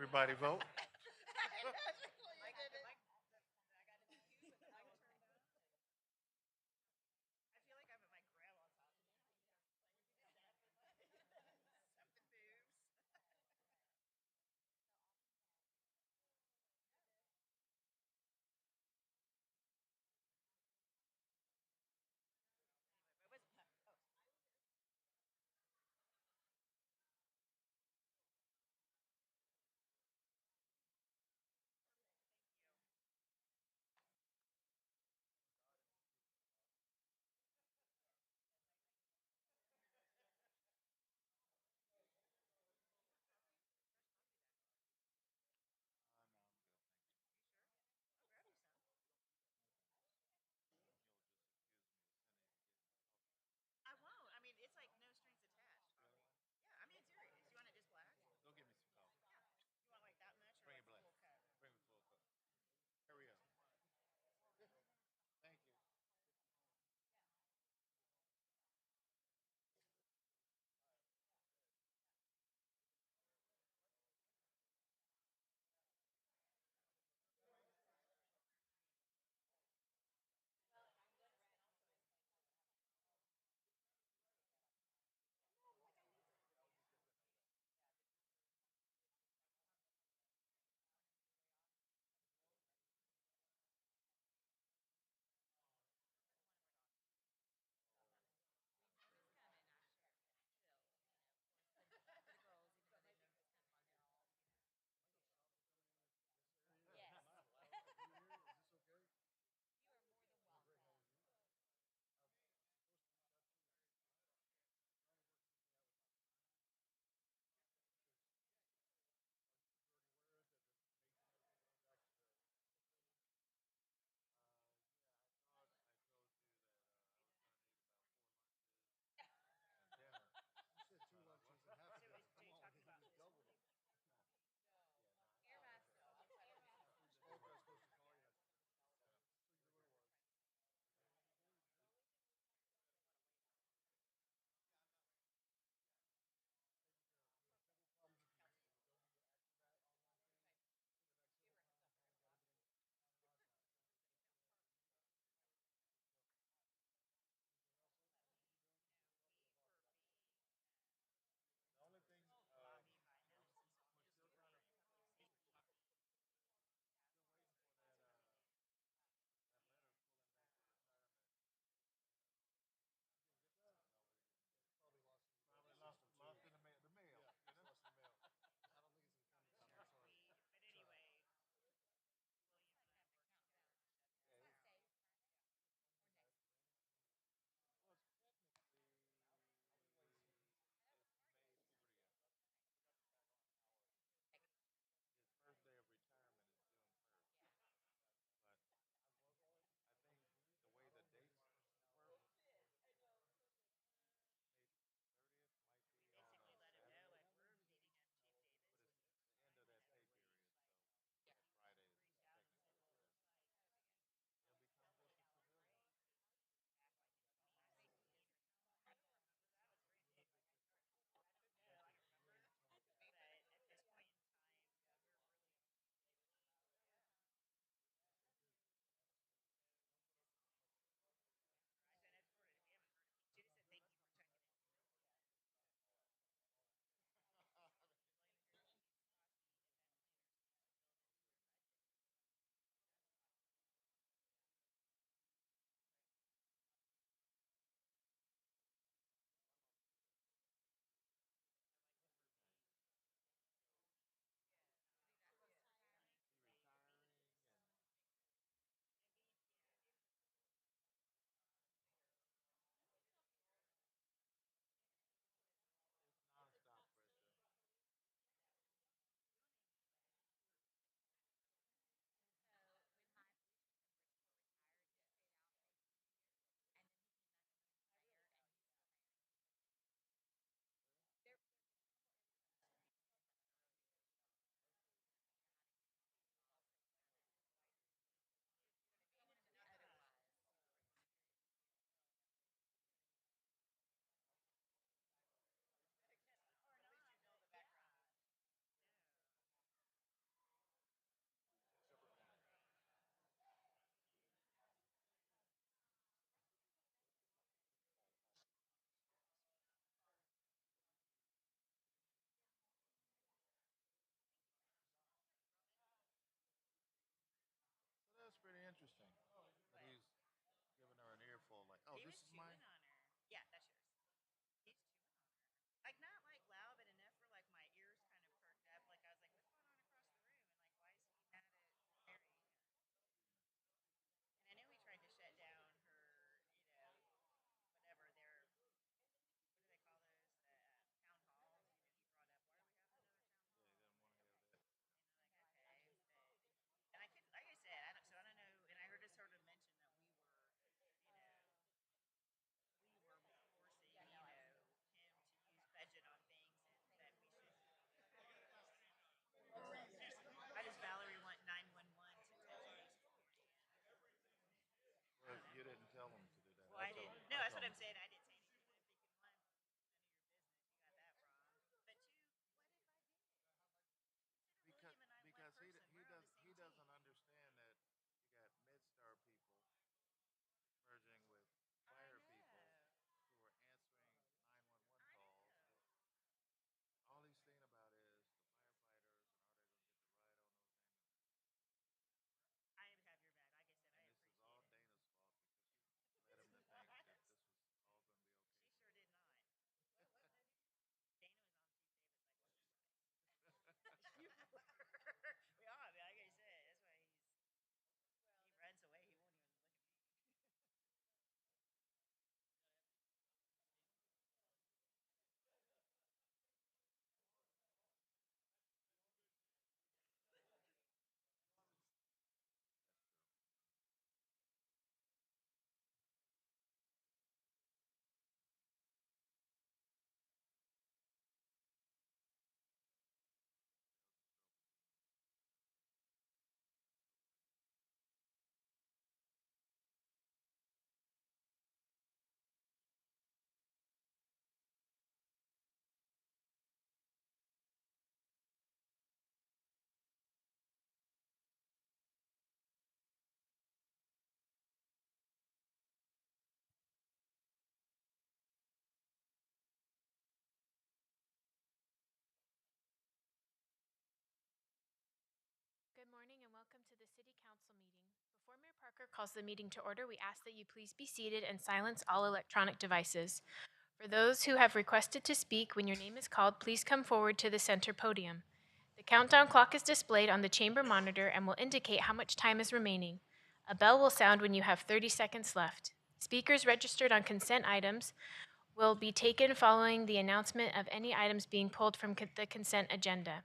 Everybody vote. City Council meeting. Before Mayor Parker calls the meeting to order, we ask that you please be seated and silence all electronic devices. For those who have requested to speak, when your name is called, please come forward to the center podium. The countdown clock is displayed on the chamber monitor and will indicate how much time is remaining. A bell will sound when you have 30 seconds left. Speakers registered on consent items will be taken following the announcement of any items being pulled from the consent agenda.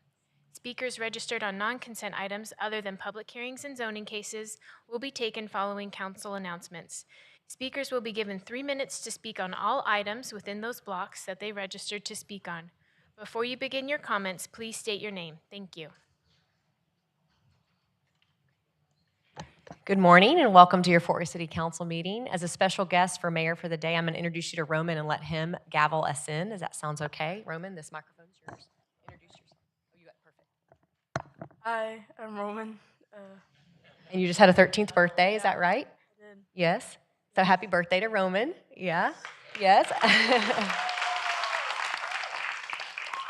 Speakers registered on non-consent items other than public hearings and zoning cases will be taken following council announcements. Speakers will be given 3 minutes to speak on all items within those blocks that they registered to speak on. Before you begin your comments, please state your name. Thank you. Good morning and welcome to your Fort Worth City Council meeting. As a special guest for Mayor for the day, I'm going to introduce you to Roman and let him gavel us in. Does that sound okay? Roman, this microphone's yours. Introduce yourself. Oh, you got perfect. Hi, I'm Roman. And you just had a 13th birthday, is that right? I did. Yes. So happy birthday to Roman. Yeah. Yes.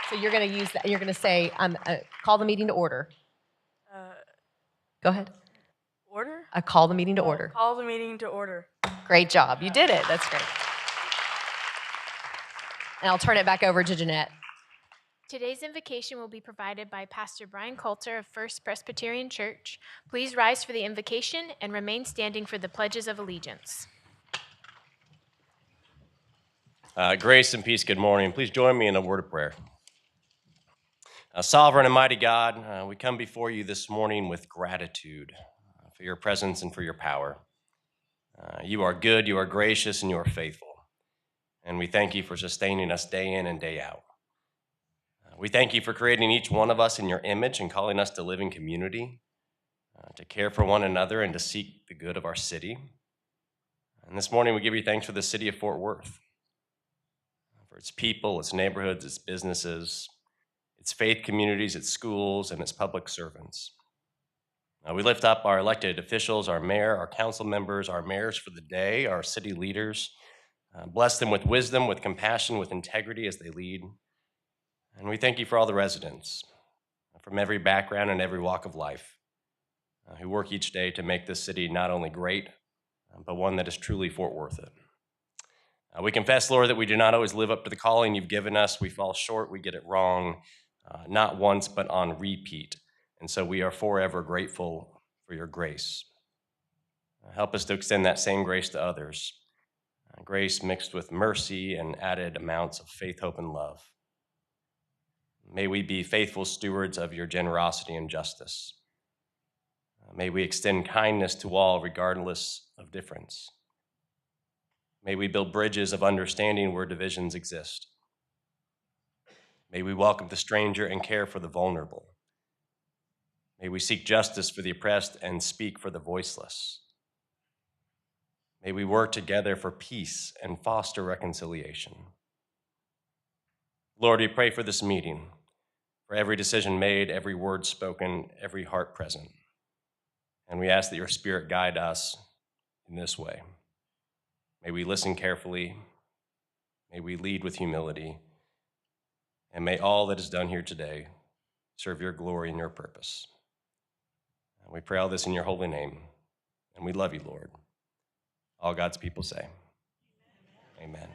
So you're going to use that. You're going to say, call the meeting to order. Go ahead. Order? I call the meeting to order. Call the meeting to order. Great job. You did it. That's great. And I'll turn it back over to Jeanette. Today's invocation will be provided by Pastor Brian Coulter of First Presbyterian Church. Please rise for the invocation and remain standing for the pledges of allegiance. Grace and peace, good morning. Please join me in a word of prayer. Sovereign and mighty God, we come before you this morning with gratitude for your presence and for your power. You are good, you are gracious, and you are faithful. And we thank you for sustaining us day in and day out. We thank you for creating each one of us in your image and calling us to live in community, to care for one another, and to seek the good of our city. And this morning we give you thanks for the city of Fort Worth, for its people, its neighborhoods, its businesses, its faith communities, its schools, and its public servants. We lift up our elected officials, our mayor, our council members, our mayors for the day, our city leaders. Bless them with wisdom, with compassion, with integrity as they lead. And we thank you for all the residents from every background and every walk of life who work each day to make this city not only great, but one that is truly Fort Worth it. We confess, Lord, that we do not always live up to the calling you've given us. We fall short, we get it wrong, not once, but on repeat. And so we are forever grateful for your grace. Help us to extend that same grace to others, grace mixed with mercy and added amounts of faith, hope, and love. May we be faithful stewards of your generosity and justice. May we extend kindness to all regardless of difference. May we build bridges of understanding where divisions exist. May we welcome the stranger and care for the vulnerable. May we seek justice for the oppressed and speak for the voiceless. May we work together for peace and foster reconciliation. Lord, we pray for this meeting, for every decision made, every word spoken, every heart present. And we ask that your Spirit guide us in this way. May we listen carefully. May we lead with humility. And may all that is done here today serve your glory and your purpose. And we pray all this in your holy name. And we love you, Lord. All God's people say, amen.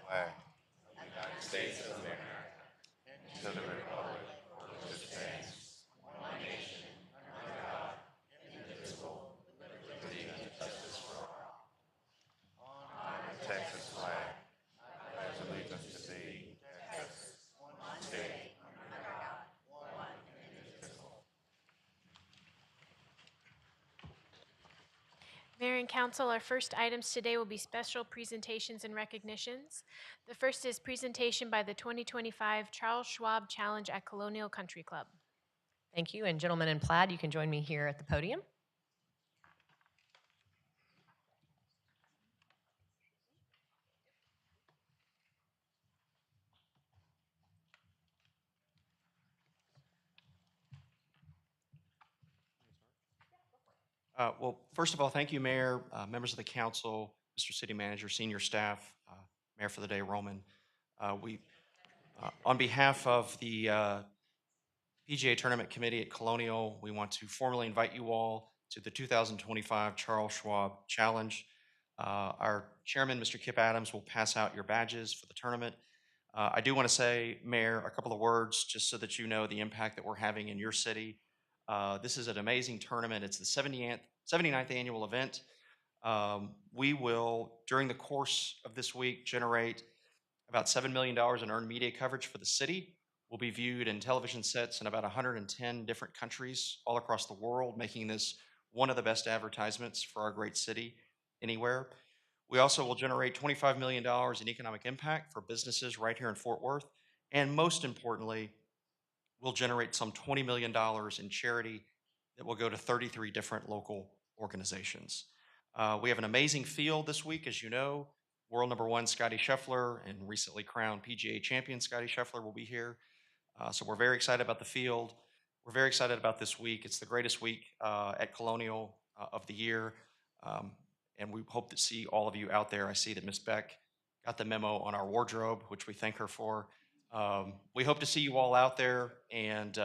Flag of the United States of America, and to the republic for which it stands, one nation, under God, indivisible, with liberty and justice for all. On the Texas flag, I pledge allegiance to thee, Texas, one state, under God, one indivisible. Mayor and Council, our first items today will be special presentations and recognitions. The first is presentation by the 2025 Charles Schwab Challenge at Colonial Country Club. Thank you. And gentlemen in plaid, you can join me here at the podium. Well, first of all, thank you, Mayor, members of the council, Mr. City Manager, senior staff, Mayor for the day, Roman. On behalf of the PGA Tournament Committee at Colonial, we want to formally invite you all to the 2025 Charles Schwab Challenge. Our chairman, Mr. Kip Adams, will pass out your badges for the tournament. I do want to say, Mayor, a couple of words just so that you know the impact that we're having in your city. This is an amazing tournament. It's the 79th annual event. We will, during the course of this week, generate about $7 million in earned media coverage for the city. Will be viewed in television sets in about 110 different countries all across the world, making this one of the best advertisements for our great city anywhere. We also will generate $25 million in economic impact for businesses right here in Fort Worth. And most importantly, we'll generate some $20 million in charity that will go to 33 different local organizations. We have an amazing field this week, as you know. World number one, Scotty Scheffler, and recently crowned PGA champion Scotty Scheffler will be here. So we're very excited about the field. We're very excited about this week. It's the greatest week at Colonial of the year. And we hope to see all of you out there. I see that Ms. Beck got the memo on our wardrobe, which we thank her for. We hope to see you all out there, and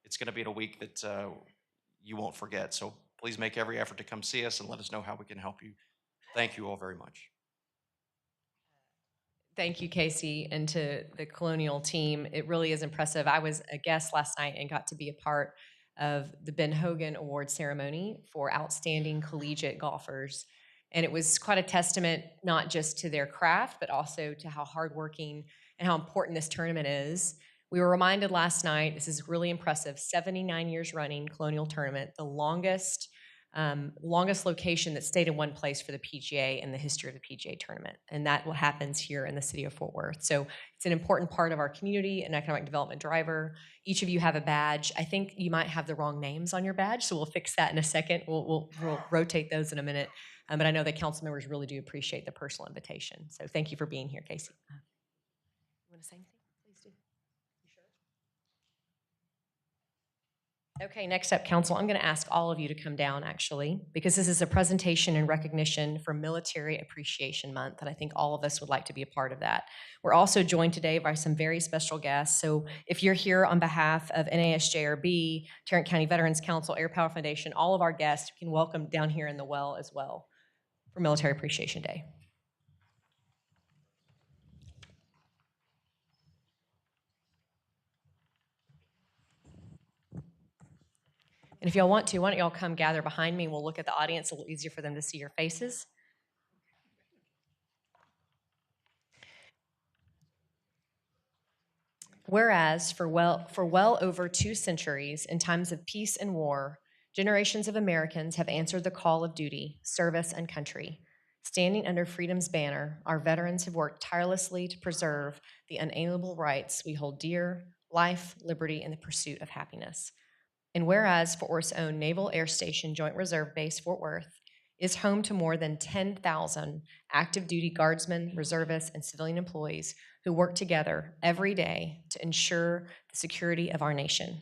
it's going to be a week that you won't forget. So please make every effort to come see us and let us know how we can help you. Thank you all very much. Thank you, Casey, and to the Colonial team. It really is impressive. I was a guest last night and got to be a part of the Ben Hogan Award ceremony for outstanding collegiate golfers. And it was quite a testament, not just to their craft, but also to how hardworking and how important this tournament is. We were reminded last night, this is really impressive, 79 years running Colonial Tournament, the longest location that stayed in one place for the PGA in the history of the PGA Tournament. And that what happens here in the city of Fort Worth. So it's an important part of our community, an economic development driver. Each of you have a badge. I think you might have the wrong names on your badge, so we'll fix that in a second. We'll rotate those in a minute. But I know that council members really do appreciate the personal invitation. So thank you for being here, Casey. You want to say anything? Please do. You sure? Okay, next up, council, I'm going to ask all of you to come down, actually, because this is a presentation in recognition for Military Appreciation Month, and I think all of us would like to be a part of that. We're also joined today by some very special guests, so if you're here on behalf of NASJRB, Tarrant County Veterans Council, Air Power Foundation, all of our guests can welcome down here in the well as well for Military Appreciation Day. And if y'all want to, why don't y'all come gather behind me and we'll look at the audience a little easier for them to see your faces. Whereas for well over 2 centuries, in times of peace and war, generations of Americans have answered the call of duty, service, and country. Standing under freedom's banner, our veterans have worked tirelessly to preserve the unalienable rights we hold dear, life, liberty, and the pursuit of happiness. And whereas Fort Worth's own Naval Air Station Joint Reserve Base, Fort Worth, is home to more than 10,000 active duty guardsmen, reservists, and civilian employees who work together every day to ensure the security of our nation.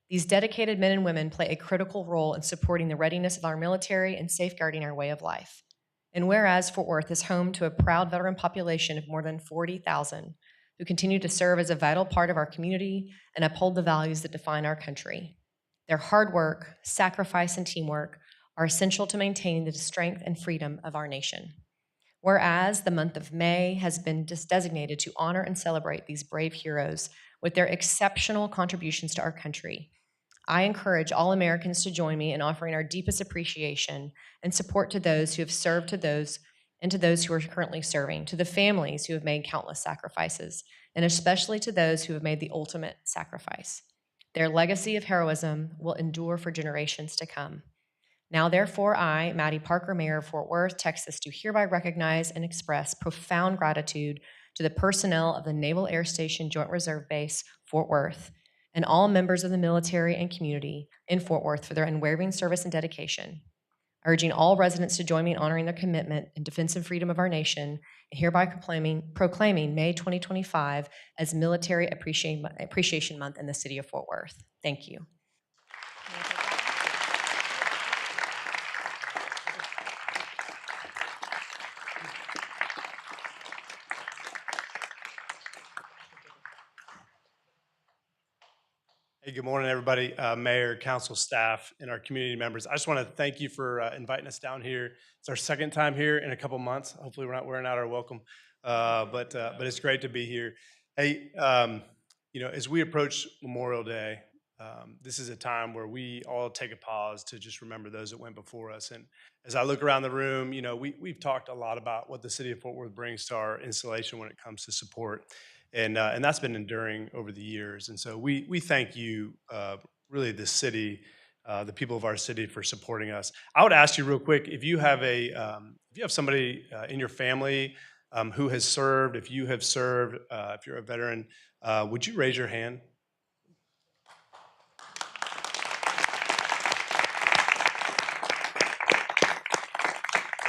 These dedicated men and women play a critical role in supporting the readiness of our military and safeguarding our way of life. And whereas Fort Worth is home to a proud veteran population of more than 40,000 who continue to serve as a vital part of our community and uphold the values that define our country. Their hard work, sacrifice, and teamwork are essential to maintaining the strength and freedom of our nation. Whereas the month of May has been designated to honor and celebrate these brave heroes with their exceptional contributions to our country, I encourage all Americans to join me in offering our deepest appreciation and support to those who have served, to those who are currently serving, to the families who have made countless sacrifices, and especially to those who have made the ultimate sacrifice. Their legacy of heroism will endure for generations to come. Now, therefore, I, Maddie Parker, Mayor of Fort Worth, Texas, do hereby recognize and express profound gratitude to the personnel of the Naval Air Station Joint Reserve Base, Fort Worth, and all members of the military and community in Fort Worth for their unwavering service and dedication. Urging all residents to join me in honoring their commitment in defense and freedom of our nation, and hereby proclaiming May 2025 as Military Appreciation Month in the city of Fort Worth. Thank you. Hey, good morning, everybody. Mayor, council staff, and our community members. I just want to thank you for inviting us down here. It's our second time here in a couple months. Hopefully, we're not wearing out our welcome, but it's great to be here. Hey, as we approach Memorial Day, this is a time where we all take a pause to just remember those that went before us. And as I look around the room, we've talked a lot about what the city of Fort Worth brings to our installation when it comes to support. And that's been enduring over the years. And so we thank you, really, the city, the people of our city, for supporting us. I would ask you real quick, if you have somebody in your family who has served, if you have served, if you're a veteran, would you raise your hand?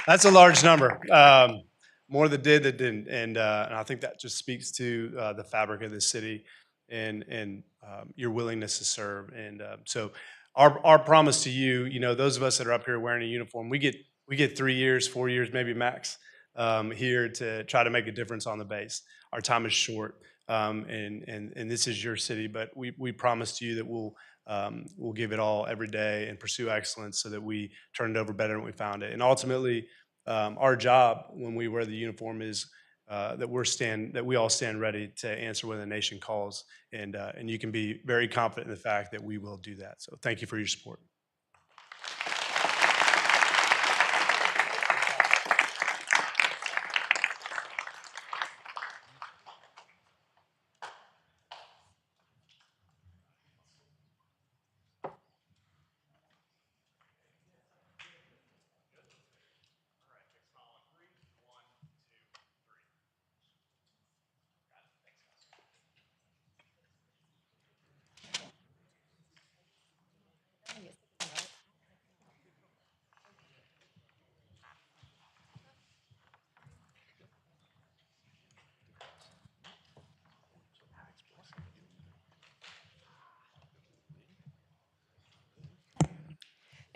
That's a large number. More that did that didn't, and I think that just speaks to the fabric of this city and your willingness to serve. And so, our promise to you, those of us that are up here wearing a uniform, we get 3 years, 4 years, maybe max, here to try to make a difference on the base. Our time is short, and this is your city, but we promise to you that we'll give it all every day and pursue excellence so that we turn it over better than we found it. And ultimately, our job when we wear the uniform is that we all stand ready to answer when the nation calls, and you can be very confident in the fact that we will do that. So thank you for your support.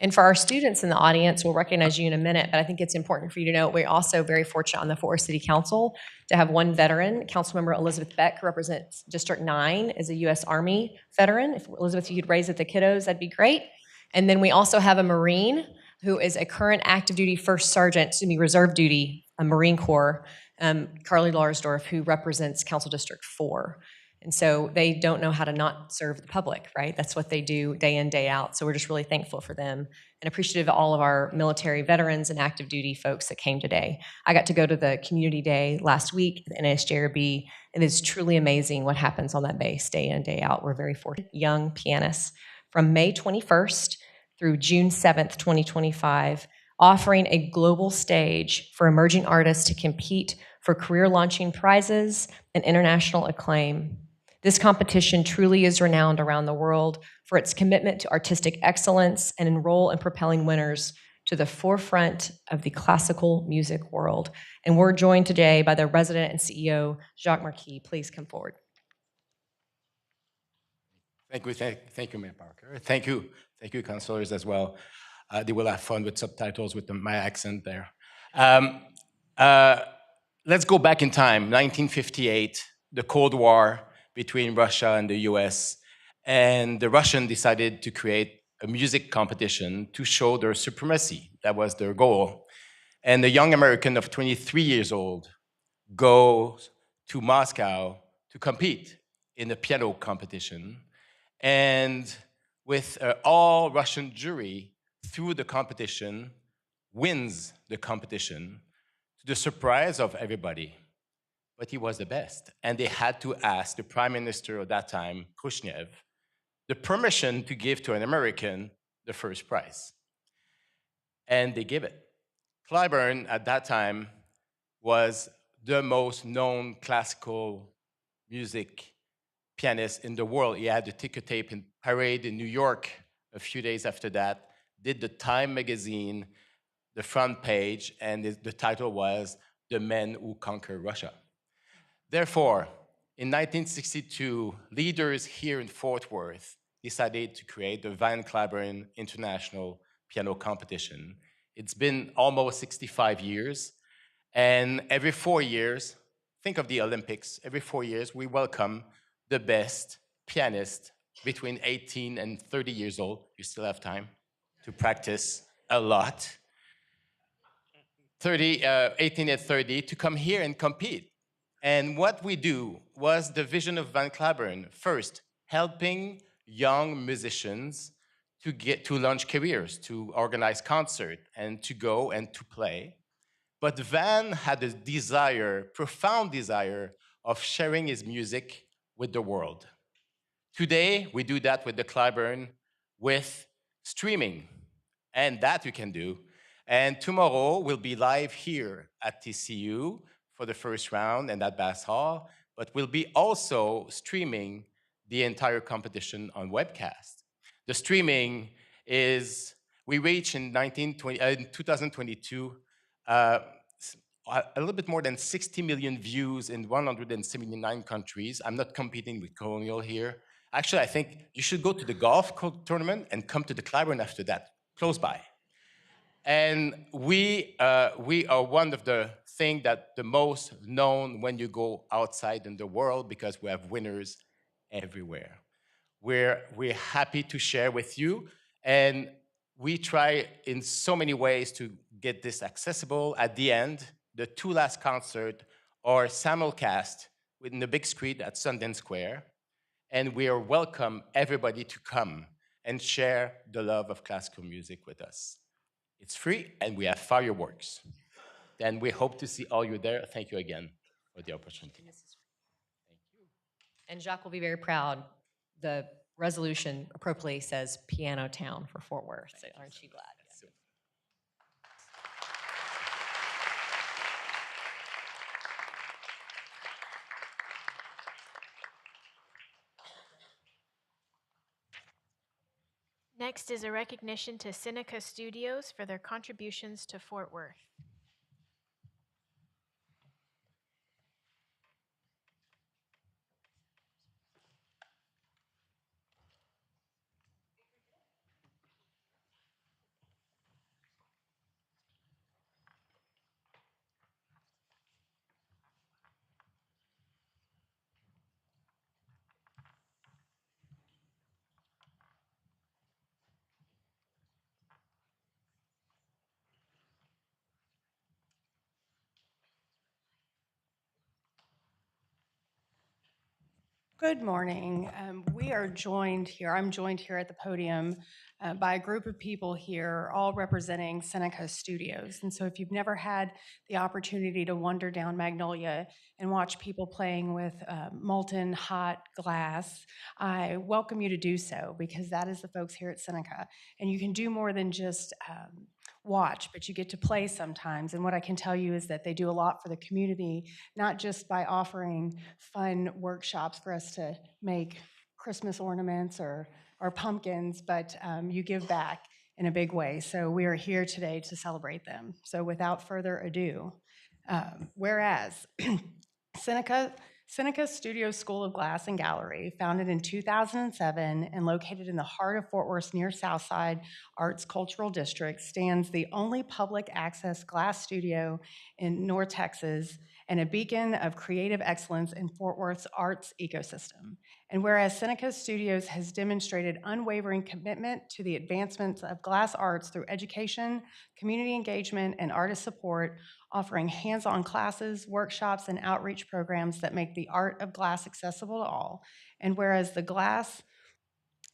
And for our students in the audience, we'll recognize you in a minute, but I think it's important for you to know we're also very fortunate on the Fort Worth City Council to have one veteran, Councilmember Elizabeth Beck, who represents District 9, is a U.S. Army veteran. If Elizabeth, you could raise at the kiddos, that'd be great. And then we also have a Marine who is a current active duty reserve duty, a Marine Corps, Carly Larsdorf, who represents Council District 4. And so they don't know how to not serve the public, right? That's what they do day in, day out. So we're just really thankful for them and appreciative of all of our military veterans and active duty folks that came today. I got to go to the community day last week at the NASJRB. It is truly amazing what happens on that base day in, day out. We're very fortunate. Young pianists from May 21st through June 7th, 2025, offering a global stage for emerging artists to compete for career-launching prizes and international acclaim. This competition truly is renowned around the world for its commitment to artistic excellence and enroll in propelling winners to the forefront of the classical music world. And we're joined today by the resident and CEO, Jacques Marquis. Please come forward. Thank you, Mayor Parker. Thank you, councilors as well. They will have fun with subtitles with my accent there. Let's go back in time, 1958, the Cold War between Russia and the US, and the Russians decided to create a music competition to show their supremacy. That was their goal. And a young American of 23 years old goes to Moscow to compete in a piano competition. And with all Russian jury through the competition, wins the competition to the surprise of everybody. But he was the best. And they had to ask the prime minister of that time, Khrushchev, the permission to give to an American the first prize. And they gave it. Clyburn, at that time, was the most known classical music pianist in the world. He had the ticker tape in parade in New York a few days after that, did the Time magazine, the front page, and the title was The Men Who Conquered Russia. Therefore, in 1962, leaders here in Fort Worth decided to create the Van Cliburn International Piano Competition. It's been almost 65 years, and every 4 years, think of the Olympics, every 4 years we welcome the best pianist between 18 and 30 years old, you still have time to practice a lot. 18 and 30 to come here and compete. And what we do was the vision of Van Claveren. First, helping young musicians to launch careers, to organize concerts, and to go and to play. But Van had a desire, profound desire, of sharing his music with the world. Today, we do that with the Clavern with streaming, and that we can do. And tomorrow, we'll be live here at TCU for the first round and at Bass Hall, but we'll be also streaming the entire competition on webcast. The streaming is, we reached in 2022, a little bit more than 60 million views in 179 countries. I'm not competing with Colonial here. Actually, I think you should go to the golf tournament and come to the Clavern after that, close by. And we are one of the things that the most known when you go outside in the world because we have winners everywhere. We're happy to share with you, and we try in so many ways to get this accessible. At the end, the two last concerts are simulcast within the big screen at Sundance Square, and we are welcome everybody to come and share the love of classical music with us. It's free, and we have fireworks. Then we hope to see all you there. Thank you again for the opportunity. And Jacques will be very proud. The resolution appropriately says Piano Town for Fort Worth. So aren't you glad? Yeah. Next is a recognition to SiNaCa Studios for their contributions to Fort Worth. Good morning. We are joined here, I'm joined here at the podium by a group of people here, all representing SiNaCa Studios. And so if you've never had the opportunity to wander down Magnolia and watch people playing with molten hot glass, I welcome you to do so, because that is the folks here at SiNaCa. And you can do more than just watch, but you get to play sometimes. And what I can tell you is that they do a lot for the community, not just by offering fun workshops for us to make Christmas ornaments or pumpkins, but you give back in a big way. So we are here today to celebrate them. So without further ado, whereas SiNaCa Studios School of Glass and Gallery, founded in 2007 and located in the heart of Fort Worth's near Southside Arts Cultural District, stands the only public access glass studio in North Texas and a beacon of creative excellence in Fort Worth's arts ecosystem. And whereas SiNaCa Studios has demonstrated unwavering commitment to the advancements of glass arts through education, community engagement, and artist support, offering hands-on classes, workshops, and outreach programs that make the art of glass accessible to all. And whereas the Glass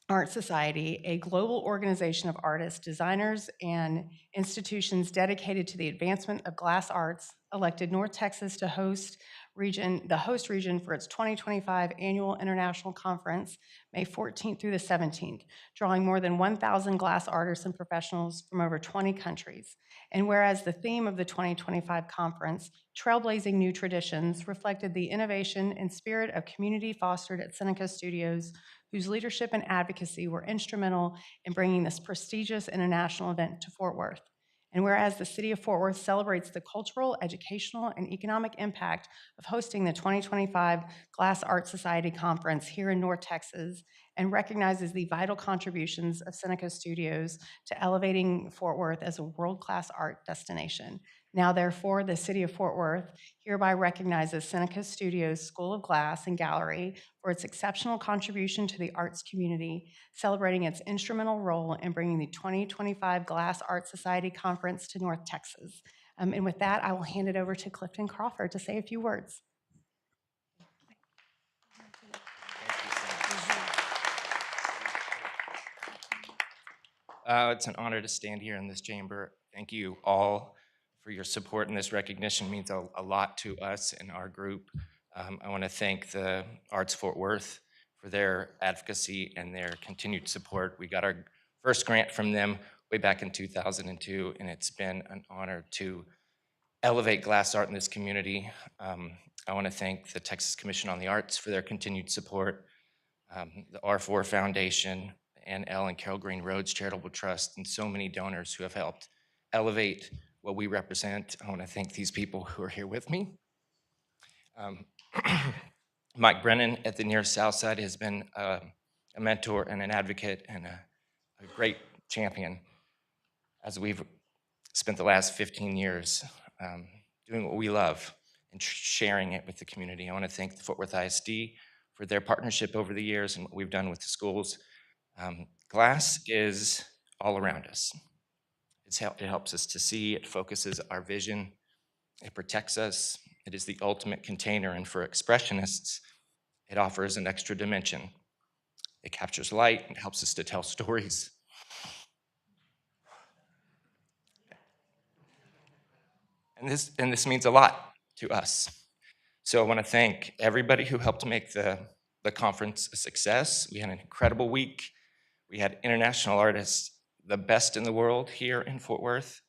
Art Society, a global organization of artists, designers, and institutions dedicated to the advancement of glass arts, elected North Texas to the host region for its 2025 annual international conference, May 14th through the 17th, drawing more than 1,000 glass artists and professionals from over 20 countries. And whereas the theme of the 2025 conference, Trailblazing New Traditions, reflected the innovation and spirit of community fostered at SiNaCa Studios, whose leadership and advocacy were instrumental in bringing this prestigious international event to Fort Worth. And whereas the city of Fort Worth celebrates the cultural, educational, and economic impact of hosting the 2025 Glass Art Society Conference here in North Texas, and recognizes the vital contributions of SiNaCa Studios to elevating Fort Worth as a world-class art destination. Now therefore, the City of Fort Worth hereby recognizes SiNaCa Studios School of Glass and Gallery for its exceptional contribution to the arts community, celebrating its instrumental role in bringing the 2025 Glass Art Society Conference to North Texas. And with that, I will hand it over to Clifton Crawford to say a few words. It's an honor to stand here in this chamber. Thank you all for your support, and this recognition means a lot to us and our group. I want to thank the Arts Fort Worth for their advocacy and their continued support. We got our first grant from them way back in 2002, and it's been an honor to elevate glass art in this community. I want to thank the Texas Commission on the Arts for their continued support, the R4 Foundation, and L and Carol Green Rhodes Charitable Trust, and so many donors who have helped elevate what we represent. I want to thank these people who are here with me. Mike Brennan at the Near South Side has been a mentor and an advocate and a great champion as we've spent the last 15 years doing what we love and sharing it with the community. I want to thank the Fort Worth ISD for their partnership over the years and what we've done with the schools. Glass is all around us. It helps us to see, it focuses our vision, it protects us, it is the ultimate container, and for expressionists, it offers an extra dimension. It captures light, it helps us to tell stories. And this means a lot to us. So I want to thank everybody who helped make the conference a success. We had an incredible week. We had international artists, the best in the world, here in Fort Worth.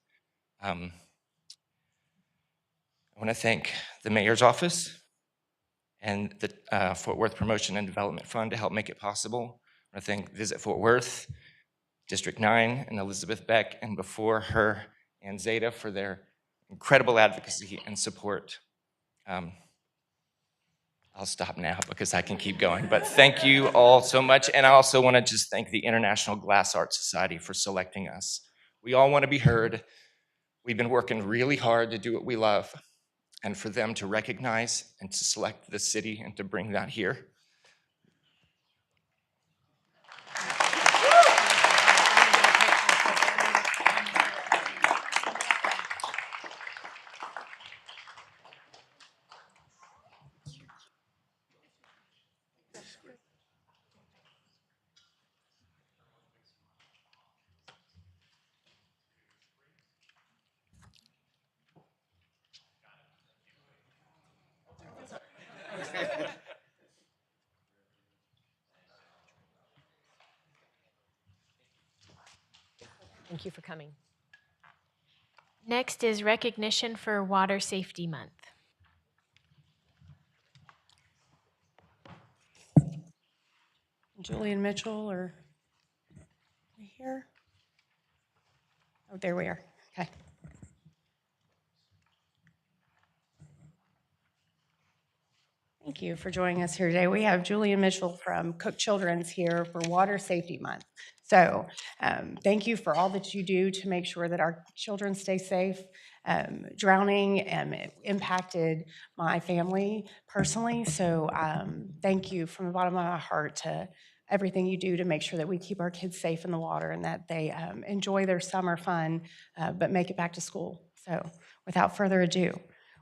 I want to thank the mayor's office and the Fort Worth Promotion and Development Fund to help make it possible. I want to thank Visit Fort Worth, District 9, and Elizabeth Beck, and before her, and Zeta, for their incredible advocacy and support. I'll stop now because I can keep going, but thank you all so much. And I also want to just thank the International Glass Art Society for selecting us. We all want to be heard. We've been working really hard to do what we love, and for them to recognize and to select the city and to bring that here. Thank you for coming. Next is recognition for Water Safety Month. Julian Mitchell, or here? Oh, there we are. Okay. Thank you for joining us here today. We have Julian Mitchell from Cook Children's here for Water Safety Month. So thank you for all that you do to make sure that our children stay safe. Drowning impacted my family personally, so thank you from the bottom of my heart to everything you do to make sure that we keep our kids safe in the water and that they enjoy their summer fun, but make it back to school. So without further ado,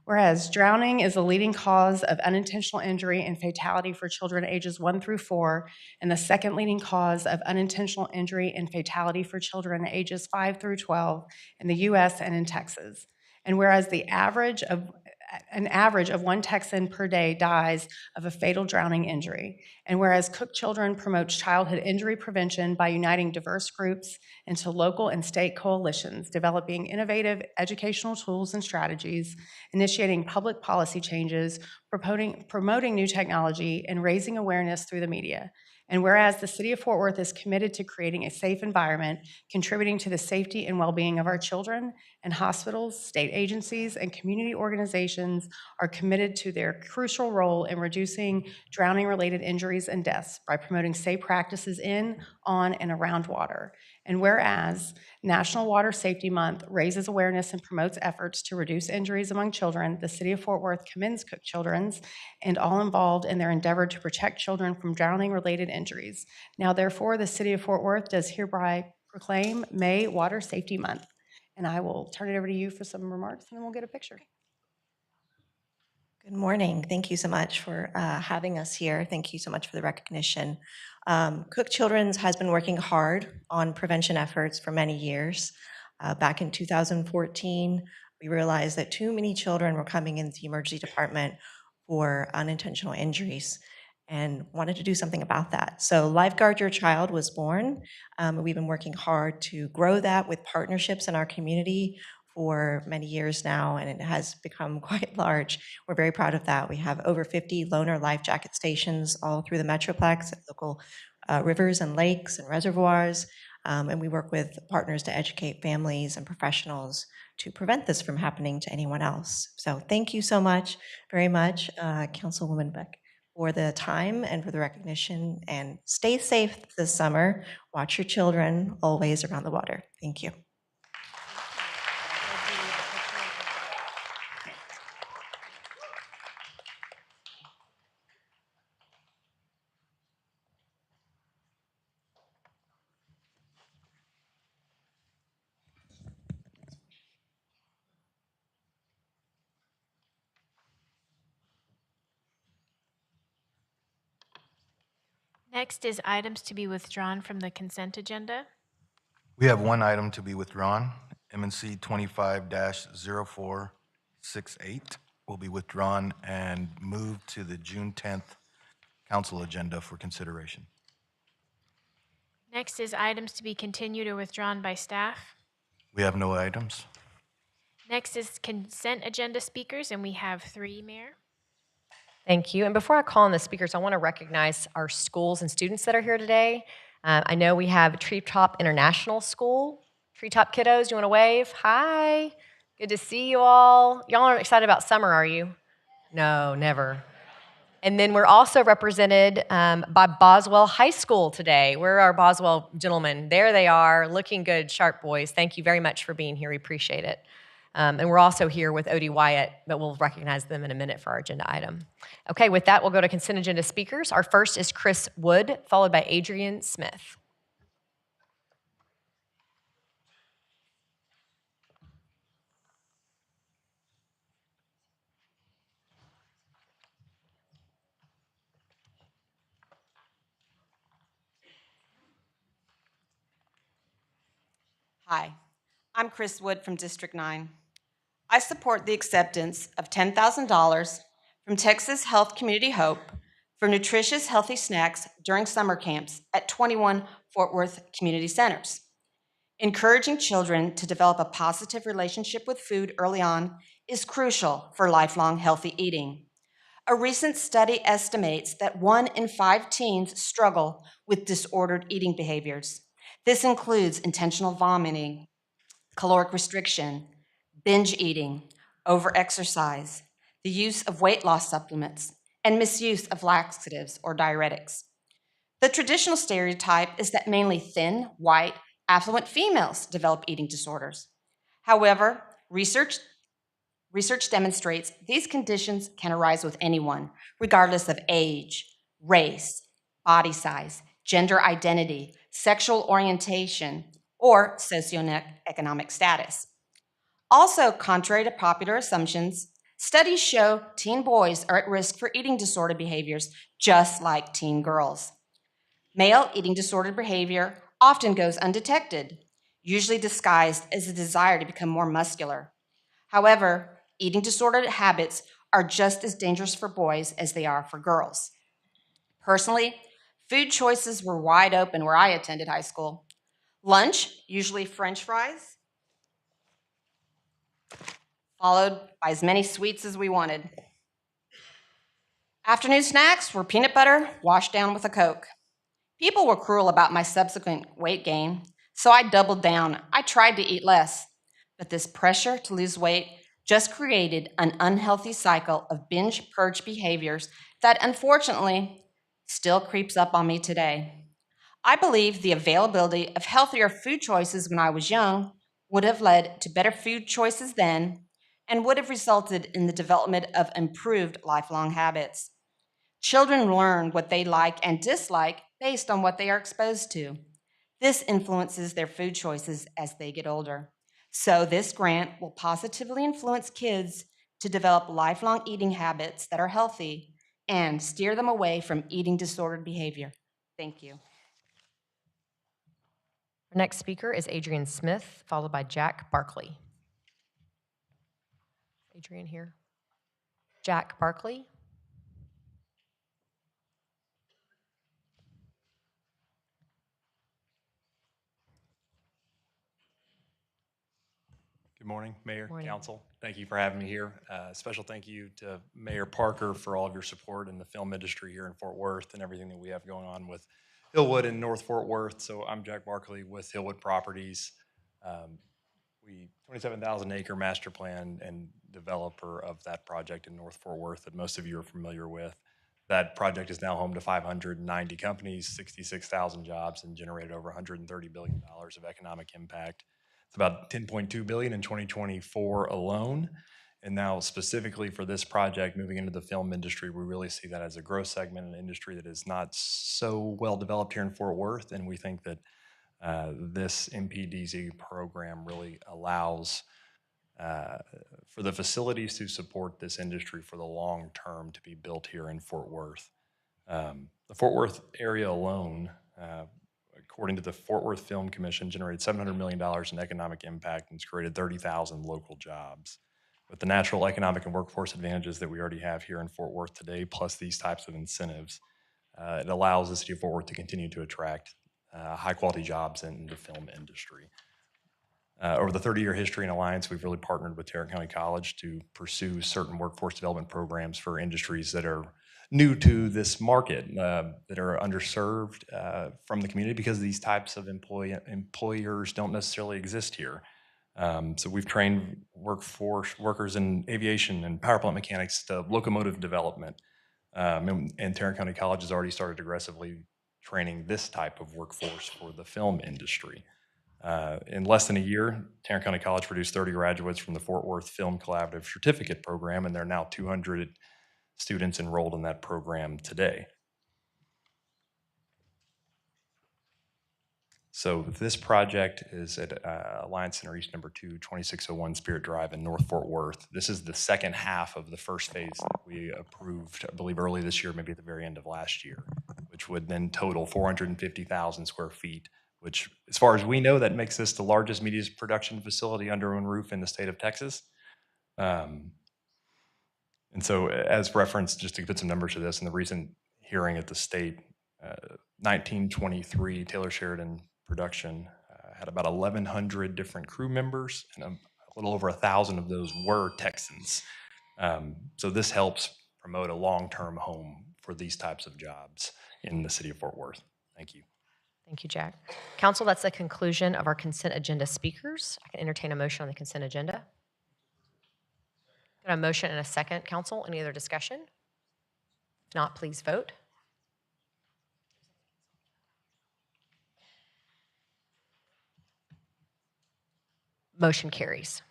whereas drowning is the leading cause of unintentional injury and fatality for children ages 1 through 4, and the second leading cause of unintentional injury and fatality for children ages 5 through 12 in the U.S. and in Texas. And whereas an average of 1 Texan per day dies of a fatal drowning injury, and whereas Cook Children promotes childhood injury prevention by uniting diverse groups into local and state coalitions, developing innovative educational tools and strategies, initiating public policy changes, promoting new technology, and raising awareness through the media. And whereas the City of Fort Worth is committed to creating a safe environment, contributing to the safety and well-being of our children, and hospitals, state agencies, and community organizations are committed to their crucial role in reducing drowning-related injuries and deaths by promoting safe practices in, on, and around water. And whereas National Water Safety Month raises awareness and promotes efforts to reduce injuries among children, the City of Fort Worth commends Cook Children's and all involved in their endeavor to protect children from drowning-related injuries. Now therefore, the City of Fort Worth does hereby proclaim May Water Safety Month. And I will turn it over to you for some remarks, and then we'll get a picture. Good morning. Thank you so much for having us here. Thank you so much for the recognition. Cook Children's has been working hard on prevention efforts for many years. Back in 2014, we realized that too many children were coming into the emergency department for unintentional injuries and wanted to do something about that. So Lifeguard Your Child was born. We've been working hard to grow that with partnerships in our community for many years now, and it has become quite large. We're very proud of that. We have over 50 loaner life jacket stations all through the Metroplex at local rivers and lakes and reservoirs, and we work with partners to educate families and professionals to prevent this from happening to anyone else. So thank you so much, very much, Councilwoman Beck, for the time and for the recognition, and stay safe this summer. Watch your children always around the water. Thank you. Next is items to be withdrawn from the consent agenda. We have one item to be withdrawn. M&C 25-0468 will be withdrawn and moved to the June 10th council agenda for consideration. Next is items to be continued or withdrawn by staff. We have no items. Next is consent agenda speakers, and we have 3, Mayor. Thank you. And before I call on the speakers, I want to recognize our schools and students that are here today. I know we have Treetop International School. Treetop kiddos, you want to wave? Hi. Good to see you all. Y'all aren't excited about summer, are you? No, never. And then we're also represented by Boswell High School today. Where are our Boswell gentlemen? There they are, looking good, sharp boys. Thank you very much for being here. We appreciate it. And we're also here with Odie Wyatt, but we'll recognize them in a minute for our agenda item. Okay, with that, we'll go to consent agenda speakers. Our first is Chris Wood, followed by Adrian Smith. Hi, I'm Chris Wood from District 9. I support the acceptance of $10,000 from Texas Health Community Hope for nutritious, healthy snacks during summer camps at 21 Fort Worth community centers. Encouraging children to develop a positive relationship with food early on is crucial for lifelong healthy eating. A recent study estimates that 1 in 5 teens struggle with disordered eating behaviors. This includes intentional vomiting, caloric restriction, binge eating, overexercise, the use of weight loss supplements, and misuse of laxatives or diuretics. The traditional stereotype is that mainly thin, white, affluent females develop eating disorders. However, research demonstrates these conditions can arise with anyone, regardless of age, race, body size, gender identity, sexual orientation, or socioeconomic status. Also, contrary to popular assumptions, studies show teen boys are at risk for eating disorder behaviors just like teen girls. Male eating disorder behavior often goes undetected, usually disguised as a desire to become more muscular. However, eating disordered habits are just as dangerous for boys as they are for girls. Personally, food choices were wide open where I attended high school. Lunch, usually French fries, followed by as many sweets as we wanted. Afternoon snacks were peanut butter washed down with a Coke. People were cruel about my subsequent weight gain, so I doubled down. I tried to eat less, but this pressure to lose weight just created an unhealthy cycle of binge purge behaviors that unfortunately still creeps up on me today. I believe the availability of healthier food choices when I was young would have led to better food choices then and would have resulted in the development of improved lifelong habits. Children learn what they like and dislike based on what they are exposed to. This influences their food choices as they get older. So, this grant will positively influence kids to develop lifelong eating habits that are healthy and steer them away from eating disordered behavior. Thank you. Our next speaker is Adrian Smith, followed by Jack Barkley. Adrian here. Jack Barkley. Good morning, Mayor, Morning. Council. Thank you for having me here. Special thank you to Mayor Parker for all of your support in the film industry here in Fort Worth and everything that we have going on with Hillwood and North Fort Worth. So I'm Jack Barkley with Hillwood Properties. We 27,000 acre master plan and developer of that project in North Fort Worth that most of you are familiar with. That project is now home to 590 companies, 66,000 jobs, and generated over $130 billion of economic impact. It's about $10.2 billion in 2024 alone. And now specifically for this project, moving into the film industry, we really see that as a growth segment, an industry that is not so well developed here in Fort Worth. And we think that this MPDZ program really allows for the facilities to support this industry for the long term to be built here in Fort Worth. The Fort Worth area alone, according to the Fort Worth Film Commission, generated $700 million in economic impact and has created 30,000 local jobs. With the natural economic and workforce advantages that we already have here in Fort Worth today, plus these types of incentives, it allows the city of Fort Worth to continue to attract high-quality jobs in the film industry. Over the 30-year history and alliance, we've really partnered with Tarrant County College to pursue certain workforce development programs for industries that are new to this market, that are underserved from the community because these types of employers don't necessarily exist here. So we've trained workers in aviation and power plant mechanics to locomotive development. And Tarrant County College has already started aggressively training this type of workforce for the film industry. In less than a year, Tarrant County College produced 30 graduates from the Fort Worth Film Collaborative Certificate Program, and there are now 200 students enrolled in that program today. So this project is at Alliance Center East number 2, 2601 Spirit Drive in North Fort Worth. This is the second half of the first phase that we approved, I believe, early this year, maybe at the very end of last year, which would then total 450,000 square feet, which, as far as we know, that makes this the largest media production facility under one roof in the state of Texas. And so, as referenced, just to put some numbers to this, in the recent hearing at the state, 1923 Taylor Sheridan production had about 1,100 different crew members, and a little over 1,000 of those were Texans. So this helps promote a long-term home for these types of jobs in the city of Fort Worth. Thank you. Thank you, Jack. Council, that's the conclusion of our consent agenda speakers. I can entertain a motion on the consent agenda. Got a motion and a second, Council. Any other discussion? If not, please vote. Motion carries.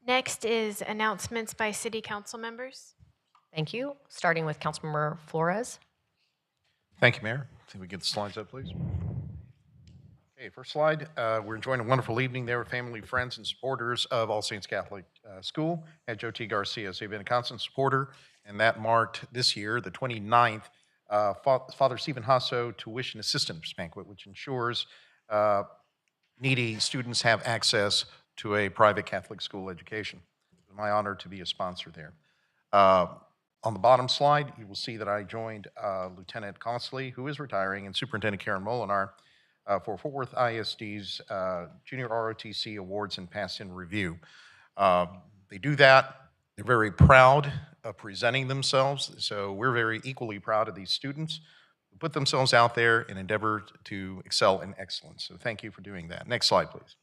Next is announcements by city council members. Thank you. Starting with Councilmember Flores. Thank you, Mayor. Can we get the slides up, please? Okay, first slide. We're enjoying a wonderful evening there with family, friends, and supporters of All Saints Catholic School at Joe T. Garcia. So you've been a constant supporter, and that marked this year, the 29th, Father Stephen Hasso Tuition Assistance Banquet, which ensures needy students have access to a private Catholic school education. It's my honor to be a sponsor there. On the bottom slide, you will see that I joined Lieutenant Costley, who is retiring, and Superintendent Karen Molinar for Fort Worth ISD's Junior ROTC Awards and Pass-In Review. They do that. They're very proud of presenting themselves, so we're very equally proud of these students who put themselves out there and endeavor to excel in excellence. So thank you for doing that. Next slide, please.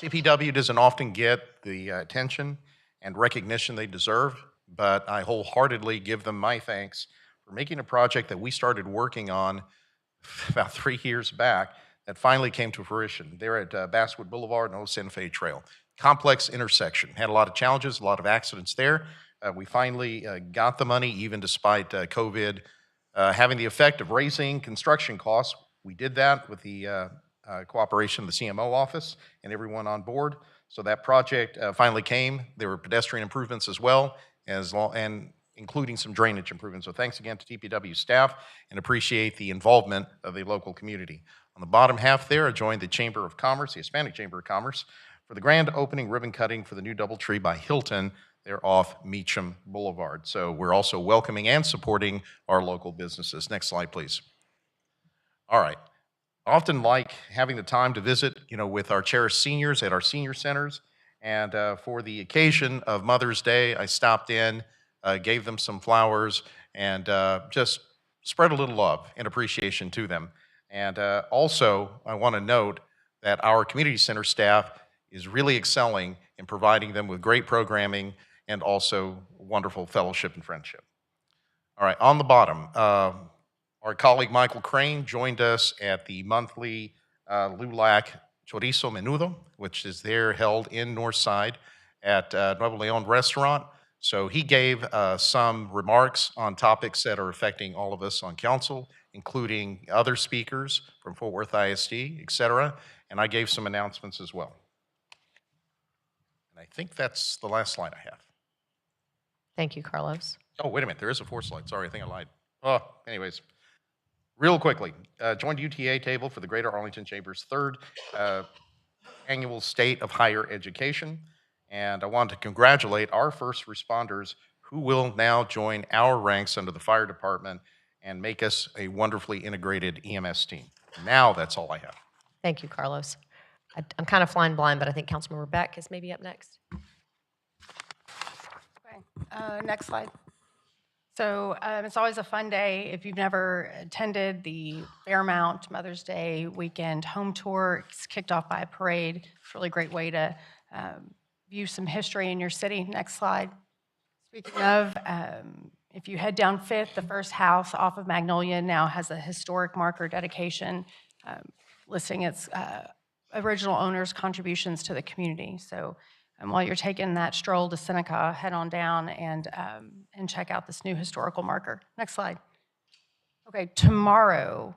CPW doesn't often get the attention and recognition they deserve. but I wholeheartedly give them my thanks for making a project that we started working on about 3 years back that finally came to fruition. They're at Basswood Boulevard and Old Santa Fe Trail. Complex intersection. Had a lot of challenges, a lot of accidents there. We finally got the money, even despite COVID having the effect of raising construction costs. We did that with the cooperation of the CMO office and everyone on board. So that project finally came. There were pedestrian improvements as well, and including some drainage improvements. So thanks again to TPW staff, and appreciate the involvement of the local community. On the bottom half there, I joined the Chamber of Commerce, the Hispanic Chamber of Commerce, for the grand opening ribbon cutting for the new DoubleTree by Hilton. They're off Meacham Boulevard. So we're also welcoming and supporting our local businesses. Next slide, please. All right. I often like having the time to visit, with our cherished seniors at our senior centers. And for the occasion of Mother's Day, I stopped in, gave them some flowers, and just spread a little love and appreciation to them. And also, I want to note that our community center staff is really excelling in providing them with great programming and also wonderful fellowship and friendship. All right, on the bottom, our colleague Michael Crane joined us at the monthly LULAC Chorizo Menudo, which is there held in Northside at Nuevo Leon Restaurant. So he gave some remarks on topics that are affecting all of us on council, including other speakers from Fort Worth ISD, et cetera. And I gave some announcements as well. And I think that's the last slide I have. Thank you, Carlos. Oh, wait a minute. There is a fourth slide. Sorry, I think I lied. Oh, anyways. Real quickly, joined UTA table for the Greater Arlington Chamber's third annual State of Higher Education. And I want to congratulate our first responders who will now join our ranks under the fire department and make us a wonderfully integrated EMS team. Now that's all I have. Thank you, Carlos. I'm kind of flying blind, but I think Councilmember Beck is maybe up next. Okay, next slide. So it's always a fun day. If you've never attended the Fairmount Mother's Day weekend home tour, it's kicked off by a parade. It's a really great way to view some history in your city. Next slide. Speaking of, if you head down 5th, the first house off of Magnolia now has a historic marker dedication listing its original owner's contributions to the community. So while you're taking that stroll to SiNaCa, head on down and check out this new historical marker. Next slide. Okay, tomorrow,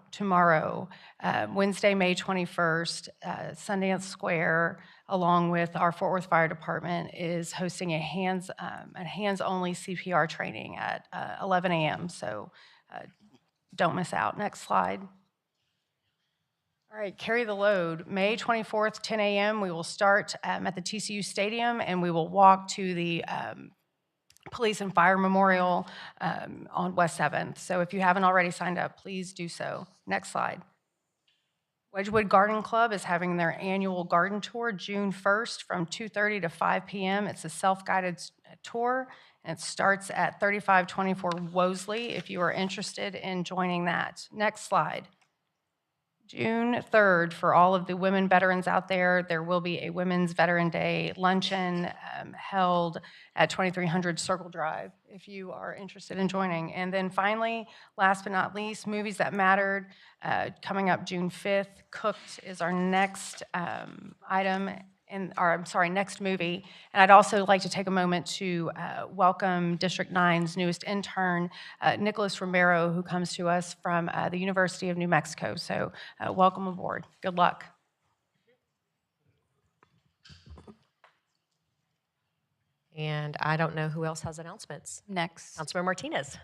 Wednesday, May 21st, Sundance Square, along with our Fort Worth Fire Department, is hosting a hands-only CPR training at 11 a.m. So don't miss out. Next slide. All right, carry the load. May 24th, 10 a.m., we will start at the TCU Stadium, and we will walk to the Police and Fire Memorial on West 7th. So if you haven't already signed up, please do so. Next slide. Wedgewood Garden Club is having their annual garden tour June 1st from 2:30 to 5 p.m. It's a self-guided tour, and it starts at 3524 Wosley if you are interested in joining that. Next slide. June 3rd, for all of the women veterans out there, there will be a Women's Veteran Day luncheon held at 2300 Circle Drive if you are interested in joining. And then finally, last but not least, Movies That Mattered, coming up June 5th. Cooked is our next next movie. And I'd also like to take a moment to welcome District 9's newest intern, Nicholas Romero, who comes to us from the University of New Mexico. So welcome aboard. Good luck. And I don't know who else has announcements. Next. Councilmember Martinez.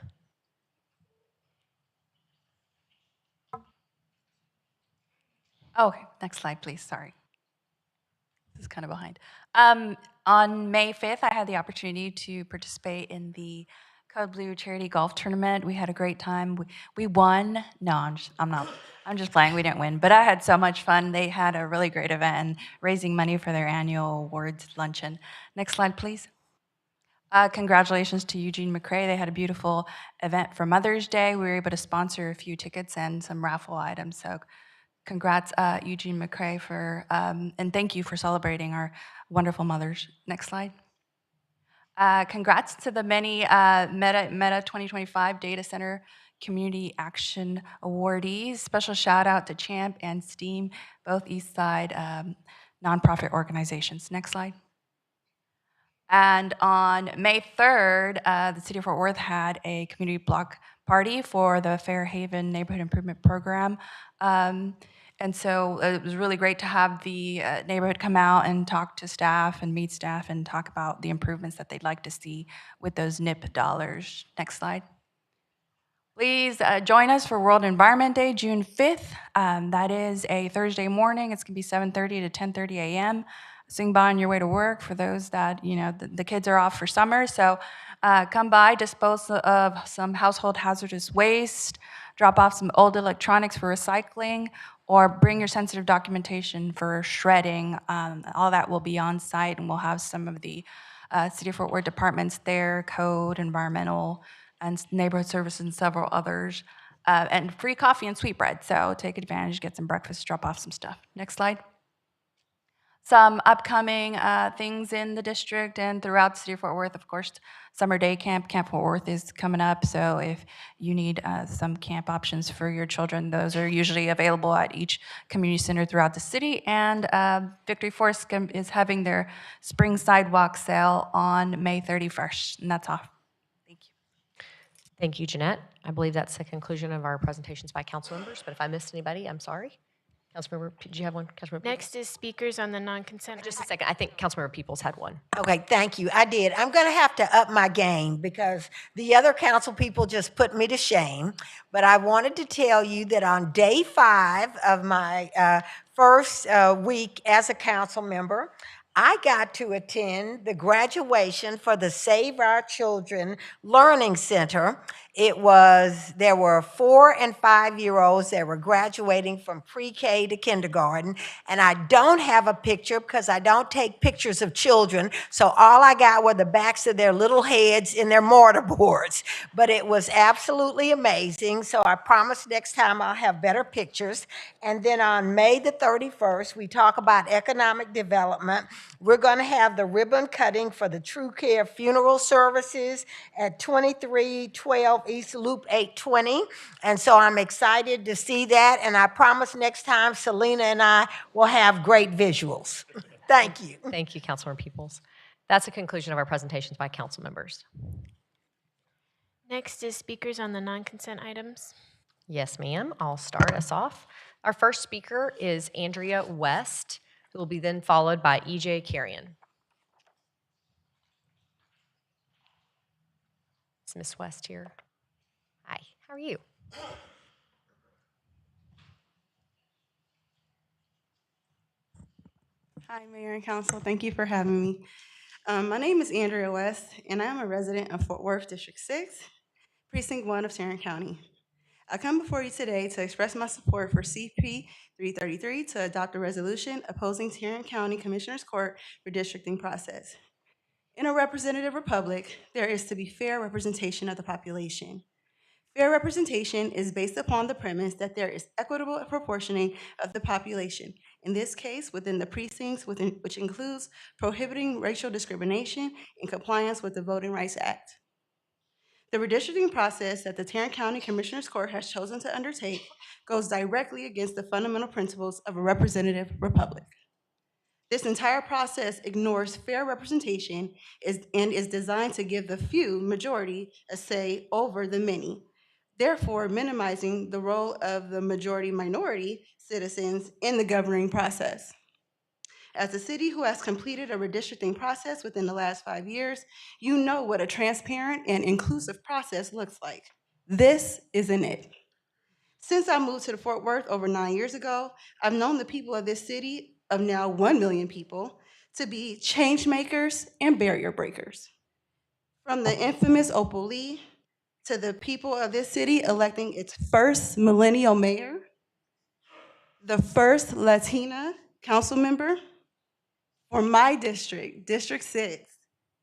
Okay, next slide, please. Sorry. This is kind of behind. On May 5th, I had the opportunity to participate in the Code Blue Charity Golf Tournament. We had a great time. We won. No, I'm just playing. We didn't win, but I had so much fun. They had a really great event and raising money for their annual awards luncheon. Next slide, please. Congratulations to Eugene McCrae. They had a beautiful event for Mother's Day. We were able to sponsor a few tickets and some raffle items. So congrats, Eugene McCrae, and thank you for celebrating our wonderful mothers. Next slide. Congrats to the many Meta 2025 Data Center Community Action awardees. Special shout out to CHAMP and STEAM, both East Side nonprofit organizations. Next slide. And on May 3rd, the City of Fort Worth had a community block party for the Fairhaven Neighborhood Improvement Program. And so it was really great to have the neighborhood come out and talk to staff and meet staff and talk about the improvements that they'd like to see with those NIP dollars. Next slide. Please join us for World Environment Day, June 5th. That is a Thursday morning. It's going to be 7:30 to 10:30 a.m. Swing by on your way to work for those that, the kids are off for summer. So come by, dispose of some household hazardous waste, drop off some old electronics for recycling, or bring your sensitive documentation for shredding. All that will be on site, and we'll have some of the City of Fort Worth departments there, code, environmental, and neighborhood services, and several others. And free coffee and sweetbread, so take advantage, get some breakfast, drop off some stuff. Next slide. Some upcoming things in the district and throughout the City of Fort Worth. Of course, Summer Day Camp, Camp Fort Worth is coming up, so if you need some camp options for your children, those are usually available at each community center throughout the city. And Victory Force is having their spring sidewalk sale on May 31st, and that's all. Thank you. Thank you, Jeanette. I believe that's the conclusion of our presentations by council members, but if I missed anybody, I'm sorry. Councilmember, did you have one? Councilmember Next is speakers on the non-consent. Just a second. I think Councilmember Peoples had one. Okay, thank you. I did. I'm going to have to up my game because the other council people just put me to shame. But I wanted to tell you that on day 5 of my first week as a council member, I got to attend the graduation for the Save Our Children Learning Center. There were 4 and 5-year-olds that were graduating from pre-K to kindergarten, and I don't have a picture because I don't take pictures of children, so all I got were the backs of their little heads in their mortar boards. But it was absolutely amazing, so I promise next time I'll have better pictures. And then on May the 31st, we talk about economic development. We're going to have the ribbon cutting for the True Care funeral services at 2312 East Loop 820. And so I'm excited to see that. And I promise next time Selena and I will have great visuals. Thank you. Thank you, Councilmember Peoples. That's the conclusion of our presentations by council members. Next is speakers on the non-consent items. Yes, ma'am. I'll start us off. Our first speaker is Andrea West, who will be then followed by EJ Carrion. Is Ms. West here? Hi, how are you? Hi, Mayor and Council. Thank you for having me. My name is Andrea West, and I am a resident of Fort Worth District 6, Precinct 1 of Tarrant County. I come before you today to express my support for CP 333 to adopt a resolution opposing Tarrant County Commissioner's Court redistricting process. In a representative republic, there is to be fair representation of the population. Fair representation is based upon the premise that there is equitable proportioning of the population, in this case within the precincts, which includes prohibiting racial discrimination in compliance with the Voting Rights Act. The redistricting process that the Tarrant County Commissioner's Court has chosen to undertake goes directly against the fundamental principles of a representative republic. This entire process ignores fair representation and is designed to give the few majority a say over the many, therefore minimizing the role of the majority minority citizens in the governing process. As a city who has completed a redistricting process within the last 5 years, you know what a transparent and inclusive process looks like. This isn't it. Since I moved to Fort Worth over 9 years ago, I've known the people of this city, of now 1 million people, to be change makers and barrier breakers. From the infamous Opal Lee to the people of this city electing its first millennial mayor, the first Latina council member, for my district, District 6,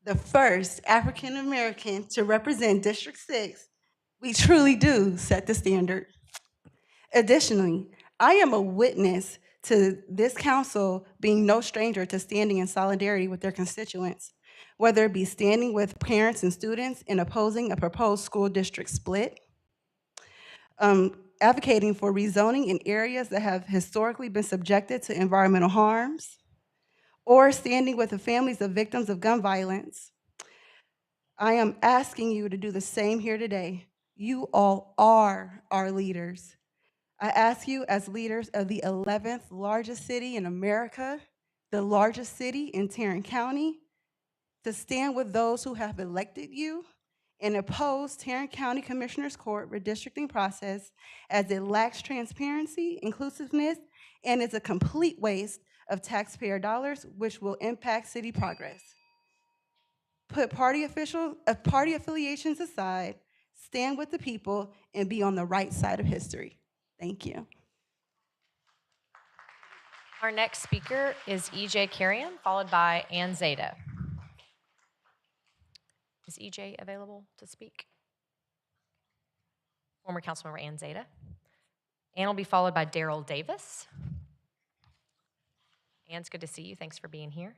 the first African American to represent District 6, we truly do set the standard. Additionally, I am a witness to this council being no stranger to standing in solidarity with their constituents. whether it be standing with parents and students in opposing a proposed school district split, advocating for rezoning in areas that have historically been subjected to environmental harms, or standing with the families of victims of gun violence. I am asking you to do the same here today. You all are our leaders. I ask you, as leaders of the 11th largest city in America, the largest city in Tarrant County, to stand with those who have elected you and oppose Tarrant County Commissioners Court redistricting process, as it lacks transparency, inclusiveness, and is a complete waste of taxpayer dollars, which will impact city progress. Put party affiliations aside, stand with the people, and be on the right side of history. Thank you. Our next speaker is EJ Carrion, followed by Ann Zeta. Is EJ available to speak? Former Councilmember Ann Zeta. Ann will be followed by Daryl Davis. Ann, it's good to see you. Thanks for being here.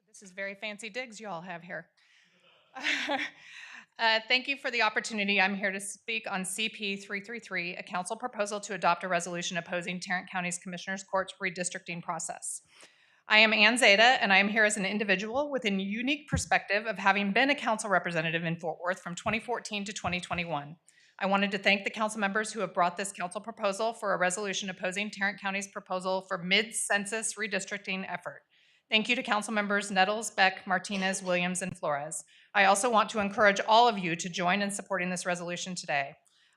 This is very fancy digs you all have here. Thank you for the opportunity. I'm here to speak on CP 333, a council proposal to adopt a resolution opposing Tarrant County's Commissioners Court's redistricting process. I am Ann Zeta, and I am here as an individual with a unique perspective of having been a council representative in Fort Worth from 2014 to 2021. I wanted to thank the council members who have brought this council proposal for a resolution opposing Tarrant County's proposal for mid-census redistricting effort. Thank you to council members Nettles, Beck, Martinez, Williams, and Flores. I also want to encourage all of you to join in supporting this resolution today.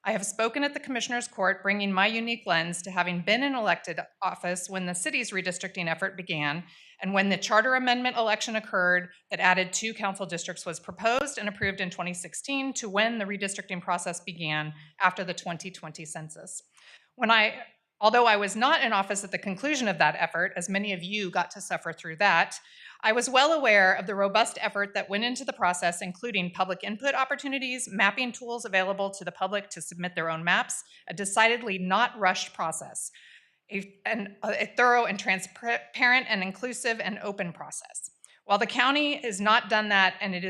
I have spoken at the Commissioners Court, bringing my unique lens to having been in elected office when the city's redistricting effort began, and when the charter amendment election occurred that added 2 council districts was proposed and approved in 2016, to when the redistricting process began after the 2020 census. Although I was not in office at the conclusion of that effort, as many of you got to suffer through that, I was well aware of the robust effort that went into the process, including public input opportunities, mapping tools available to the public to submit their own maps, a decidedly not rushed process, a thorough and transparent and inclusive and open process. While the county has not done that, and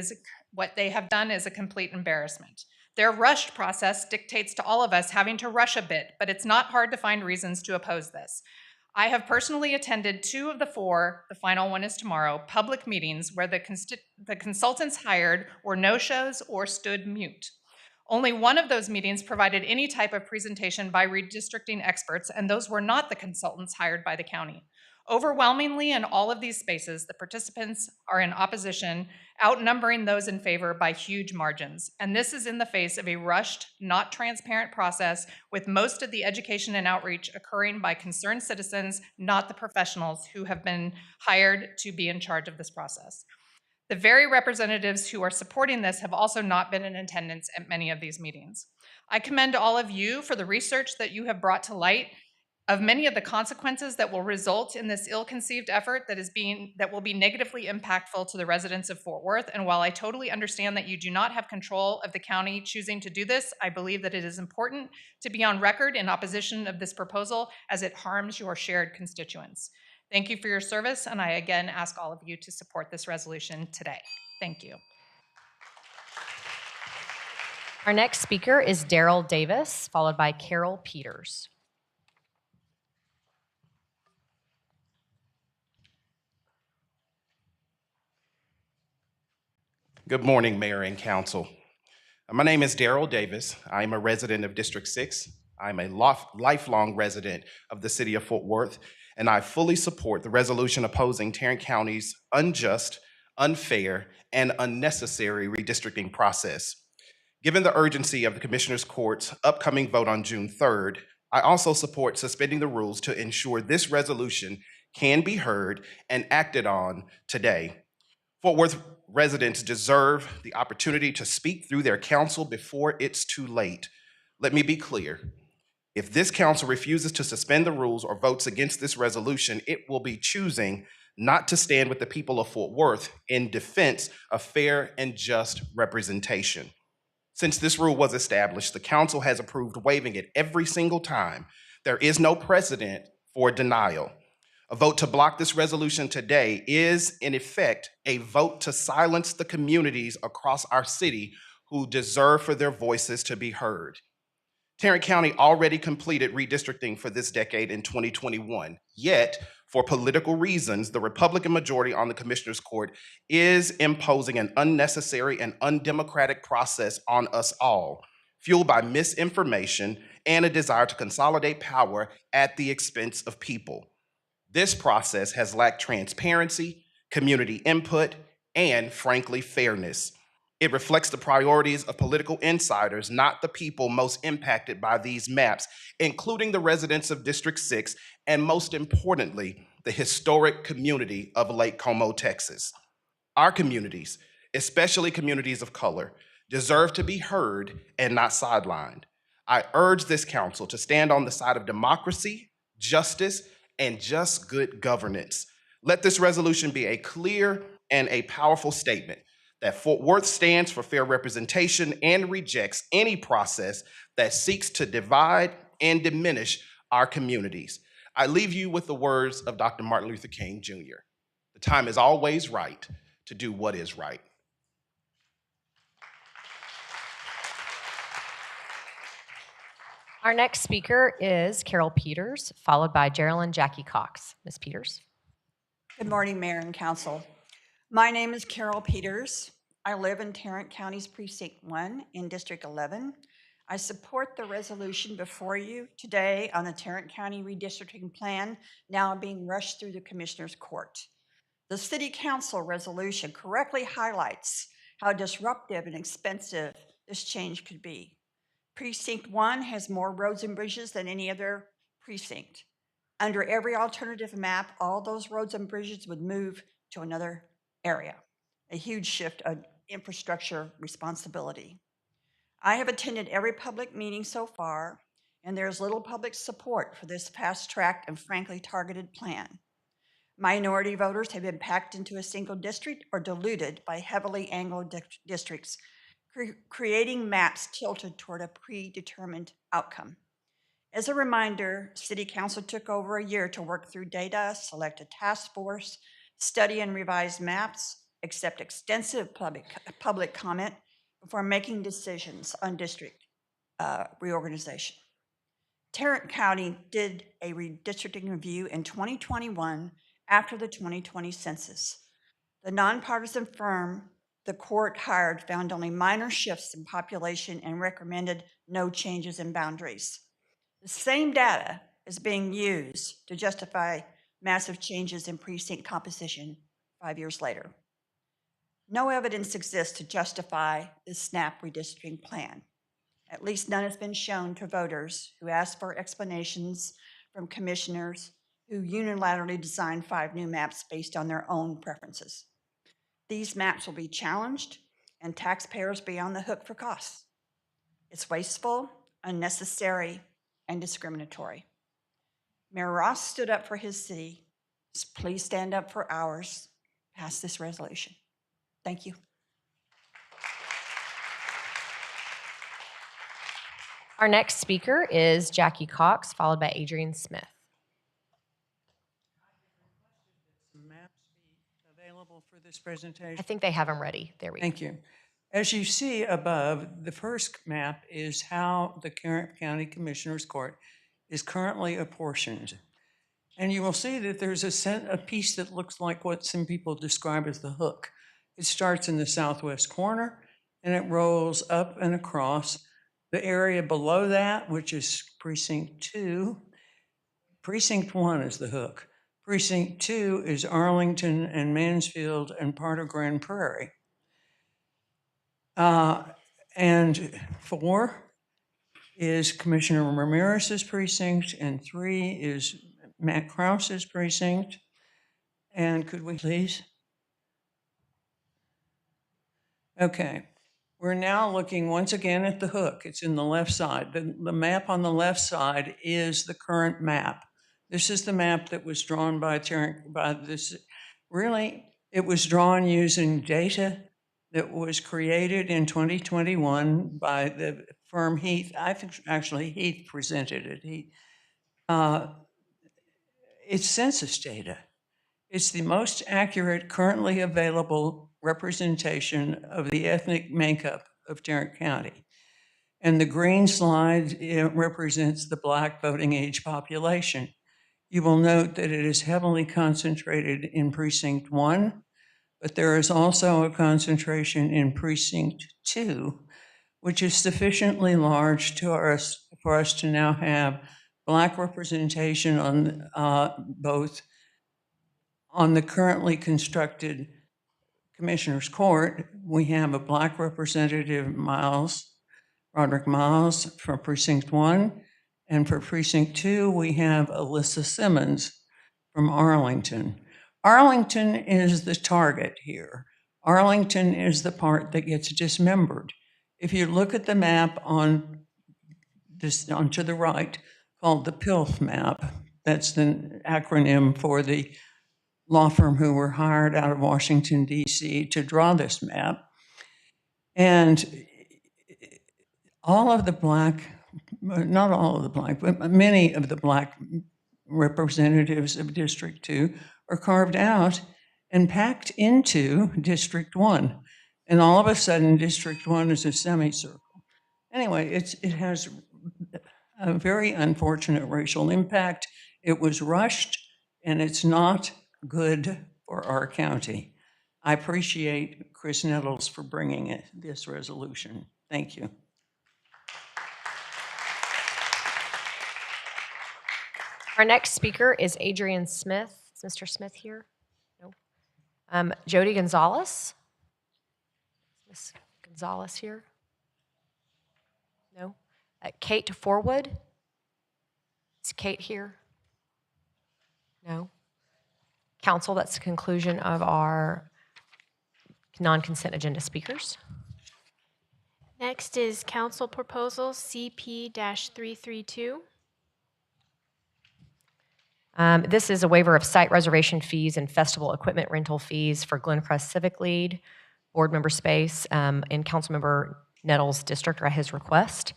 what they have done is a complete embarrassment. Their rushed process dictates to all of us having to rush a bit, but it's not hard to find reasons to oppose this. I have personally attended 2 of the 4, the final one is tomorrow, public meetings where the consultants hired were no-shows or stood mute. Only one of those meetings provided any type of presentation by redistricting experts, and those were not the consultants hired by the county. Overwhelmingly, in all of these spaces, the participants are in opposition, outnumbering those in favor by huge margins. And this is in the face of a rushed, not transparent process, with most of the education and outreach occurring by concerned citizens, not the professionals who have been hired to be in charge of this process. The very representatives who are supporting this have also not been in attendance at many of these meetings. I commend all of you for the research that you have brought to light of many of the consequences that will result in this ill-conceived effort that will be negatively impactful to the residents of Fort Worth. And while I totally understand that you do not have control of the county choosing to do this, I believe that it is important to be on record in opposition of this proposal, as it harms your shared constituents. Thank you for your service, and I again ask all of you to support this resolution today. Thank you. Our next speaker is Daryl Davis, followed by Carol Peters. Good morning, Mayor and Council. My name is Daryl Davis. I'm a resident of District 6. I'm a lifelong resident of the city of Fort Worth, and I fully support the resolution opposing Tarrant County's unjust, unfair, and unnecessary redistricting process. Given the urgency of the Commissioners Court's upcoming vote on June 3rd, I also support suspending the rules to ensure this resolution can be heard and acted on today. Fort Worth residents deserve the opportunity to speak through their council before it's too late. Let me be clear. If this council refuses to suspend the rules or votes against this resolution, it will be choosing not to stand with the people of Fort Worth in defense of fair and just representation. Since this rule was established, the council has approved waiving it every single time. There is no precedent for denial. A vote to block this resolution today is, in effect, a vote to silence the communities across our city who deserve for their voices to be heard. Tarrant County already completed redistricting for this decade in 2021, yet, for political reasons, the Republican majority on the Commissioners Court is imposing an unnecessary and undemocratic process on us all, fueled by misinformation and a desire to consolidate power at the expense of people. This process has lacked transparency, community input, and, frankly, fairness. It reflects the priorities of political insiders, not the people most impacted by these maps, including the residents of District 6, and most importantly, the historic community of Lake Como, Texas. Our communities, especially communities of color, deserve to be heard and not sidelined. I urge this council to stand on the side of democracy, justice, and just good governance. Let this resolution be a clear and a powerful statement that Fort Worth stands for fair representation and rejects any process that seeks to divide and diminish our communities. I leave you with the words of Dr. Martin Luther King Jr. The time is always right to do what is right. Our next speaker is Carol Peters, followed by Geraldine Jackie Cox. Ms. Peters. Good morning, Mayor and Council. My name is Carol Peters. I live in Tarrant County's Precinct 1 in District 11. I support the resolution before you today on the Tarrant County redistricting plan now being rushed through the Commissioner's Court. The City Council resolution correctly highlights how disruptive and expensive this change could be. Precinct 1 has more roads and bridges than any other precinct. Under every alternative map, all those roads and bridges would move to another area, a huge shift of infrastructure responsibility. I have attended every public meeting so far, and there's little public support for this fast-tracked and frankly targeted plan. Minority voters have been packed into a single district or diluted by heavily angled districts, creating maps tilted toward a predetermined outcome. As a reminder, City Council took over a year to work through data, select a task force, study and revise maps, accept extensive public comment before making decisions on district reorganization. Tarrant County did a redistricting review in 2021 after the 2020 census. The nonpartisan firm the court hired found only minor shifts in population and recommended no changes in boundaries. The same data is being used to justify massive changes in precinct composition 5 years later. No evidence exists to justify this snap redistricting plan. At least none has been shown to voters who asked for explanations from commissioners who unilaterally designed 5 new maps based on their own preferences. These maps will be challenged and taxpayers be on the hook for costs. It's wasteful, unnecessary, and discriminatory. Mayor Ross stood up for his city. Please stand up for ours. Pass this resolution. Thank you. Our next speaker is Jackie Cox, followed by Adrian Smith. Maps be available for this presentation? I think they have them ready. There we go. Thank you. As you see above, the first map is how the Tarrant County Commissioners Court is currently apportioned. And you will see that there's a piece that looks like what some people describe as the hook. It starts in the southwest corner and it rolls up and across. The area below that, which is Precinct 2, Precinct 1 is the hook. Precinct 2 is Arlington and Mansfield and part of Grand Prairie. And 4 is Commissioner Ramirez's precinct, and 3 is Matt Krause's precinct. And could we please? Okay, we're now looking once again at the hook. It's in the left side. The map on the left side is the current map. This is the map that was drawn by this. Really, it was drawn using data that was created in 2021 by the firm Heath. I think actually Heath presented it. It's census data. It's the most accurate currently available representation of the ethnic makeup of Tarrant County. And the green slide represents the Black voting age population. You will note that it is heavily concentrated in Precinct 1, but there is also a concentration in Precinct 2, which is sufficiently large for us to now have Black representation on both on the currently constructed Commissioner's Court. We have a Black representative, Roderick Miles, for Precinct 1. And for Precinct 2, we have Alyssa Simmons from Arlington. Arlington is the target here. Arlington is the part that gets dismembered. If you look at the map on to the right, called the PILF map, that's the acronym for the law firm who were hired out of Washington, D.C. to draw this map. And all of the Black, not all of the Black, but many of the Black representatives of District 2 are carved out and packed into District 1. And all of a sudden, District 1 is a semicircle. Anyway, it has a very unfortunate racial impact. It was rushed, and it's not good for our county. I appreciate Chris Nettles for bringing this resolution. Thank you. Our next speaker is Adrian Smith. Is Mr. Smith here? No. Jody Gonzalez. Ms. Gonzalez here? No. Kate Forwood. Is Kate here? No. Council, that's the conclusion of our non-consent agenda speakers. Next is Council Proposal CP-332. This is a waiver of site reservation fees and festival equipment rental fees for Glencrest Civic Lead, board member space, in Councilmember Nettles' district, or at his request.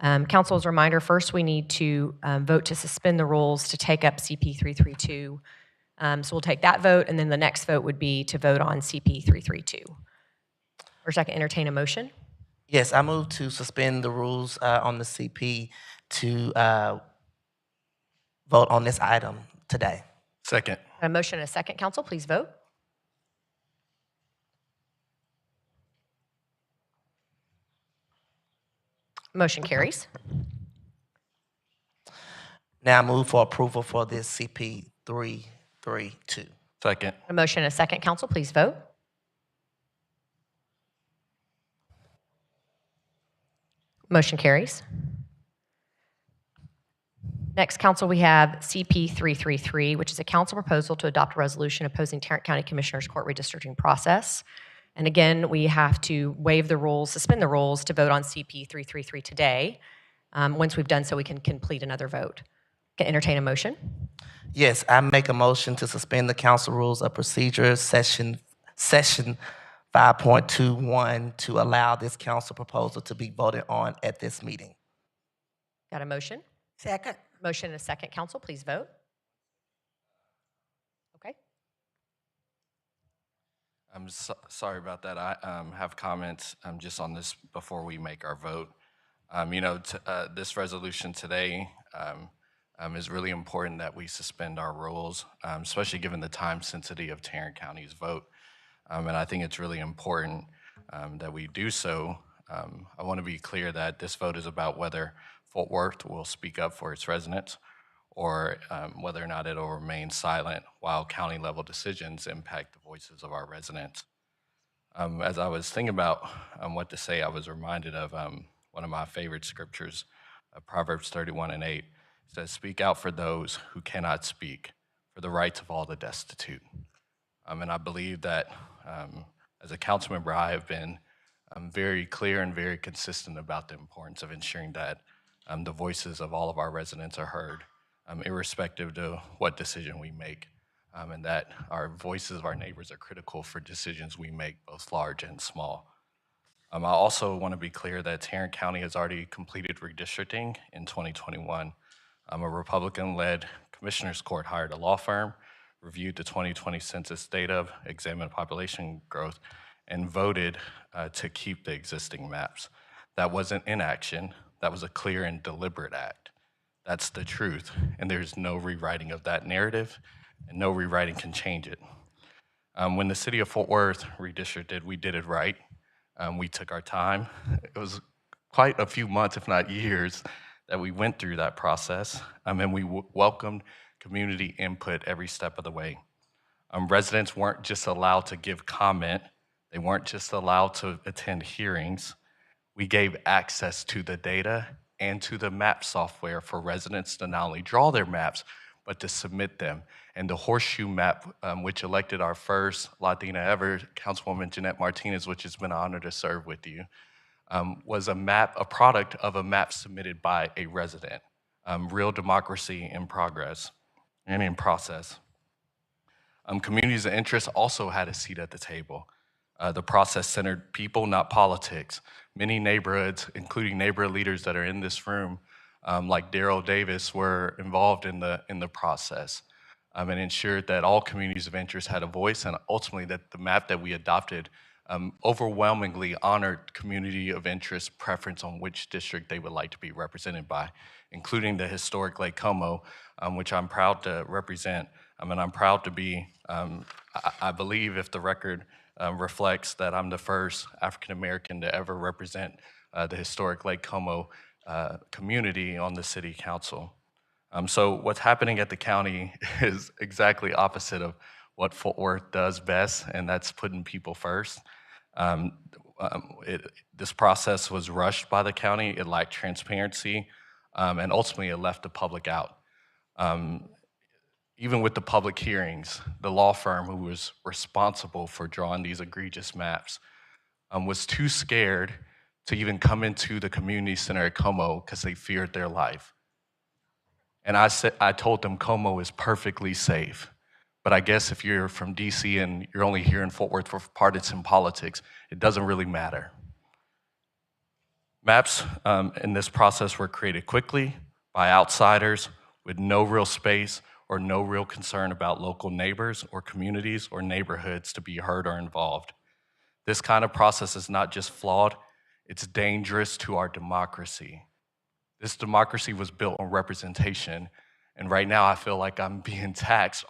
Council, as a reminder, first we need to vote to suspend the rules to take up CP-332. So we'll take that vote, and then the next vote would be to vote on CP-332. First, I can entertain a motion. Yes, I move to suspend the rules on the CP to vote on this item today. Second. A motion and a second. Council, please vote. Motion carries. Now I move for approval for this CP-332. Second. A motion and a second. Council, please vote. Motion carries. Next, Council, we have CP-333, which is a council proposal to adopt a resolution opposing Tarrant County Commissioners Court redistricting process. And again, we have to waive the rules, suspend the rules to vote on CP-333 today. Once we've done so, we can complete another vote. Can I entertain a motion? Yes, I make a motion to suspend the council rules of procedure, session 5.21, to allow this council proposal to be voted on at this meeting. Got a motion? Second. Motion and a second. Council, please vote. Okay. I'm sorry about that. I have comments just on this before we make our vote. This resolution today is really important that we suspend our rules, especially given the time sensitivity of Tarrant County's vote. And I think it's really important that we do so. I want to be clear that this vote is about whether Fort Worth will speak up for its residents, or whether or not it'll remain silent while county-level decisions impact the voices of our residents. As I was thinking about what to say, I was reminded of one of my favorite scriptures, Proverbs 31:8. It says, "Speak out for those who cannot speak, for the rights of all the destitute." And I believe that as a council member, I have been very clear and very consistent about the importance of ensuring that the voices of all of our residents are heard, irrespective of what decision we make, and that our voices of our neighbors are critical for decisions we make, both large and small. I also want to be clear that Tarrant County has already completed redistricting in 2021. A Republican-led Commissioners Court hired a law firm, reviewed the 2020 census data, examined population growth, and voted to keep the existing maps. That wasn't inaction. That was a clear and deliberate act. That's the truth, and there's no rewriting of that narrative, and no rewriting can change it. When the city of Fort Worth redistricted, we did it right. We took our time. It was quite a few months, if not years, that we went through that process, and we welcomed community input every step of the way. Residents weren't just allowed to give comment. They weren't just allowed to attend hearings. We gave access to the data and to the map software for residents to not only draw their maps, but to submit them. And the horseshoe map, which elected our first Latina ever, Councilwoman Jeanette Martinez, which has been an honor to serve with you, was a product of a map submitted by a resident. Real democracy in progress and in process. Communities of interest also had a seat at the table. The process centered people, not politics. Many neighborhoods, including neighborhood leaders that are in this room, like Darrell Davis, were involved in the process and ensured that all communities of interest had a voice, and ultimately that the map that we adopted overwhelmingly honored community of interest preference on which district they would like to be represented by, including the historic Lake Como, which I'm proud to represent. And I'm proud to be, I believe if the record reflects that I'm the first African-American to ever represent the historic Lake Como community on the city council. So what's happening at the county is exactly opposite of what Fort Worth does best, and that's putting people first. This process was rushed by the county, it lacked transparency, and ultimately it left the public out. Even with the public hearings, the law firm who was responsible for drawing these egregious maps was too scared to even come into the community center at Como because they feared their life. And I told them Como is perfectly safe. But I guess if you're from DC and you're only here in Fort Worth for partisan politics, it doesn't really matter. Maps in this process were created quickly by outsiders with no real space or no real concern about local neighbors or communities or neighborhoods to be heard or involved. This kind of process is not just flawed, it's dangerous to our democracy. This democracy was built on representation, and right now I feel like I'm being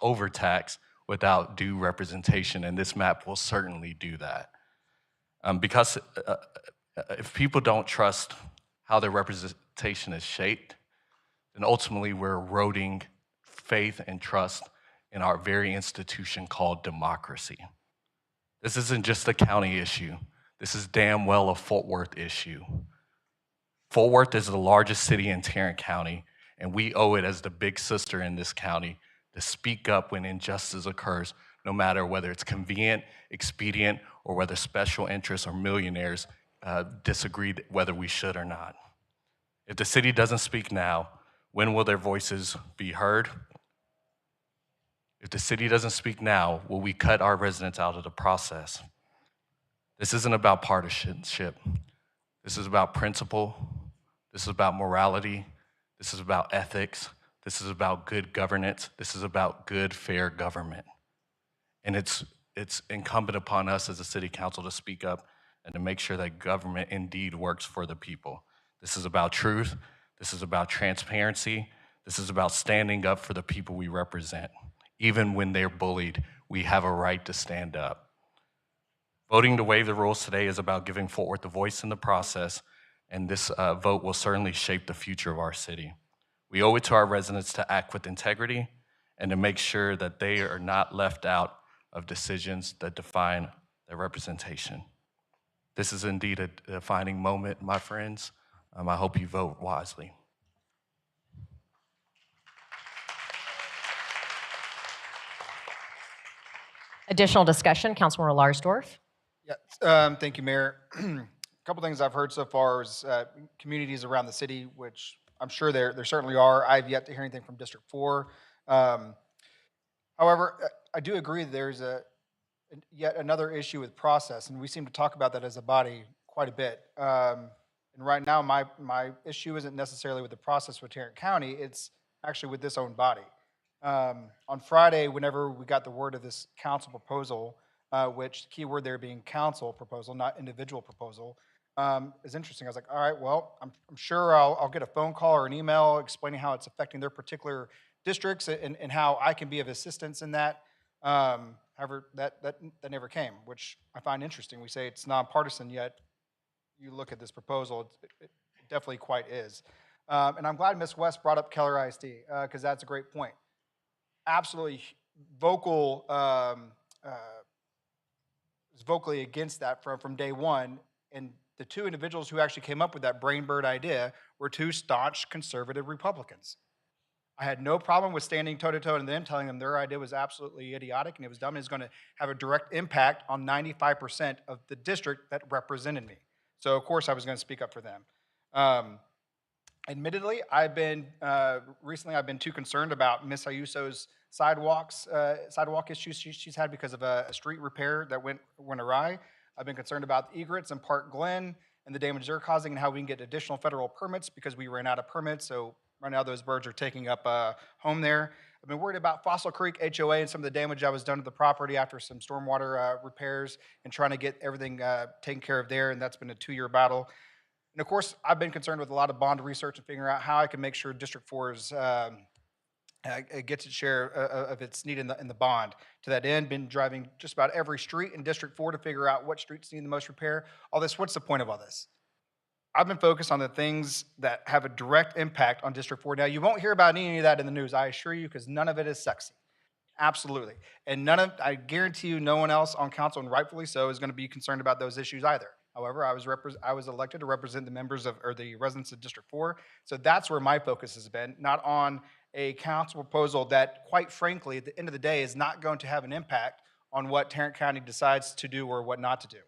overtaxed without due representation, and this map will certainly do that. Because if people don't trust how their representation is shaped, then ultimately we're eroding faith and trust in our very institution called democracy. This isn't just a county issue. This is damn well a Fort Worth issue. Fort Worth is the largest city in Tarrant County, and we owe it as the big sister in this county to speak up when injustice occurs, no matter whether it's convenient, expedient, or whether special interests or millionaires disagree whether we should or not. If the city doesn't speak now, when will their voices be heard? If the city doesn't speak now, will we cut our residents out of the process? This isn't about partisanship. This is about principle. This is about morality. This is about ethics. This is about good governance. This is about good, fair government. And it's incumbent upon us as a city council to speak up and to make sure that government indeed works for the people. This is about truth. This is about transparency. This is about standing up for the people we represent. Even when they're bullied, we have a right to stand up. Voting to waive the rules today is about giving Fort Worth a voice in the process, and this vote will certainly shape the future of our city. We owe it to our residents to act with integrity and to make sure that they are not left out of decisions that define their representation. This is indeed a defining moment, my friends. I hope you vote wisely. Additional discussion, Councilmember Larsdorf. Yeah, thank you, Mayor. A couple things I've heard so far is communities around the city, which I'm sure there certainly are. I've yet to hear anything from District 4. However, I do agree that there's yet another issue with process, and we seem to talk about that as a body quite a bit. And right now, my issue isn't necessarily with the process with Tarrant County, it's actually with this own body. On Friday, whenever we got the word of this council proposal, which key word there being council proposal, not individual proposal, is interesting. I was like, all right, well, I'm sure I'll get a phone call or an email explaining how it's affecting their particular districts and how I can be of assistance in that. However, that never came, which I find interesting. We say it's nonpartisan, yet you look at this proposal, it definitely quite is. And I'm glad Ms. West brought up Keller ISD because that's a great point. Absolutely vocal, was vocally against that from day one. And the two individuals who actually came up with that brain bird idea were two staunch conservative Republicans. I had no problem with standing toe-to-toe and them telling them their idea was absolutely idiotic and it was dumb and it was going to have a direct impact on 95% of the district that represented me. So, of course, I was going to speak up for them. Admittedly, recently I've been too concerned about Miss Ayuso's sidewalk issues she's had because of a street repair that went awry. I've been concerned about egrets in Park Glen and the damage they're causing and how we can get additional federal permits because we ran out of permits. So right now those birds are taking up a home there. I've been worried about Fossil Creek HOA and some of the damage that was done to the property after some stormwater repairs and trying to get everything taken care of there, and that's been a 2-year battle. And of course, I've been concerned with a lot of bond research and figuring out how I can make sure District 4 gets its share of its need in the bond. To that end, been driving just about every street in District 4 to figure out what streets need the most repair. All this, what's the point of all this? I've been focused on the things that have a direct impact on District 4. Now, you won't hear about any of that in the news, I assure you, because none of it is sexy. Absolutely. And I guarantee you, no one else on council, and rightfully so, is going to be concerned about those issues either. However, I was elected to represent the members or the residents of District 4, so that's where my focus has been, not on a council proposal that, quite frankly, at the end of the day, is not going to have an impact on what Tarrant County decides to do or what not to do.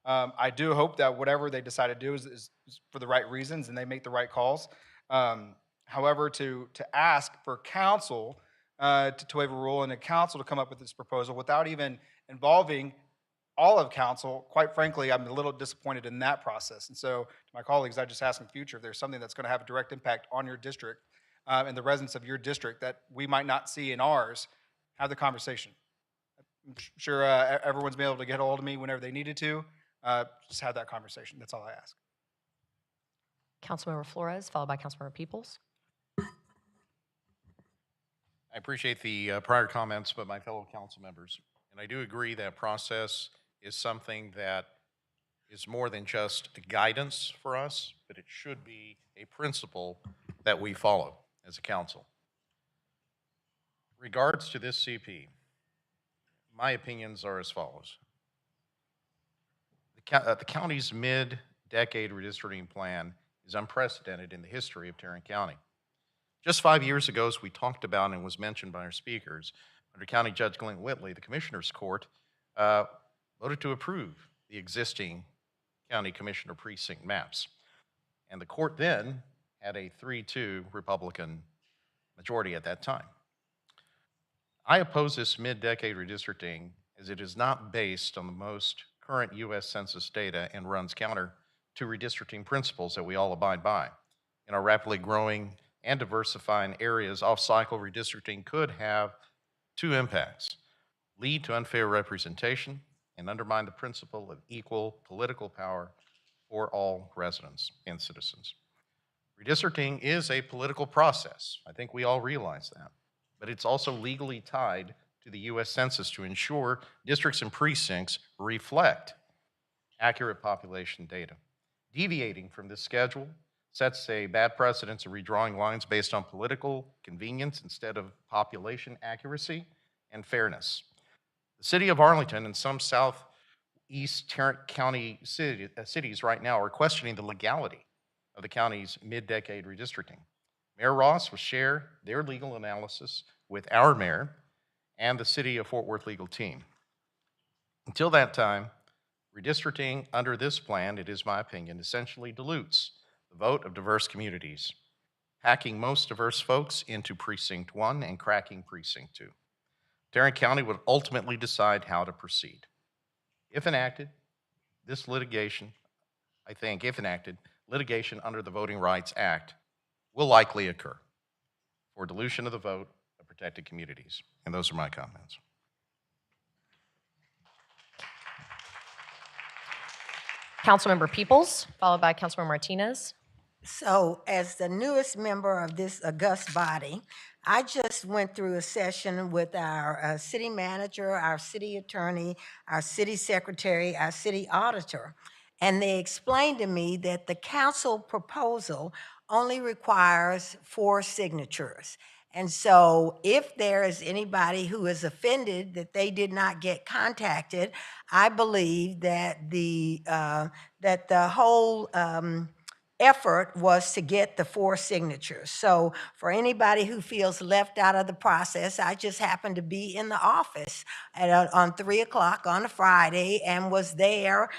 I do hope that whatever they decide to do is for the right reasons and they make the right calls. However, to ask for council to waive a rule and a council to come up with this proposal without even involving all of council, quite frankly, I'm a little disappointed in that process. And so to my colleagues, I just ask in the future if there's something that's going to have a direct impact on your district and the residents of your district that we might not see in ours, have the conversation. I'm sure everyone's been able to get a hold of me whenever they needed to. Just have that conversation. That's all I ask. Councilmember Flores, followed by Councilmember Peoples. I appreciate the prior comments by my fellow council members. And I do agree that process is something that is more than just a guidance for us, but it should be a principle that we follow as a council. Regards to this CP, my opinions are as follows. The county's mid-decade redistricting plan is unprecedented in the history of Tarrant County. Just 5 years ago, as we talked about and was mentioned by our speakers, under County Judge Glenn Whitley, the Commissioner's Court voted to approve the existing county commissioner precinct maps. And the court then had a 3-2 Republican majority at that time. I oppose this mid-decade redistricting as it is not based on the most current U.S. Census data and runs counter to redistricting principles that we all abide by. In our rapidly growing and diversifying areas, off-cycle redistricting could have two impacts: lead to unfair representation and undermine the principle of equal political power for all residents and citizens. Redistricting is a political process. I think we all realize that. But it's also legally tied to the U.S. Census to ensure districts and precincts reflect accurate population data. Deviating from this schedule sets a bad precedent of redrawing lines based on political convenience instead of population accuracy and fairness. The city of Arlington and some southeast Tarrant County cities right now are questioning the legality of the county's mid-decade redistricting. Mayor Ross will share their legal analysis with our mayor and the city of Fort Worth legal team. Until that time, redistricting under this plan, it is my opinion, essentially dilutes the vote of diverse communities, packing most diverse folks into Precinct 1 and cracking Precinct 2. Tarrant County would ultimately decide how to proceed. If enacted, this litigation, litigation under the Voting Rights Act will likely occur for dilution of the vote of protected communities. And those are my comments. Councilmember Peoples, followed by Councilmember Martinez. So, as the newest member of this august body, I just went through a session with our city manager, our city attorney, our city secretary, our city auditor, and they explained to me that the council proposal only requires 4 signatures. And so if there is anybody who is offended that they did not get contacted, I believe that the whole effort was to get the 4 signatures. So for anybody who feels left out of the process, I just happened to be in the office on 3 o'clock on a Friday and was there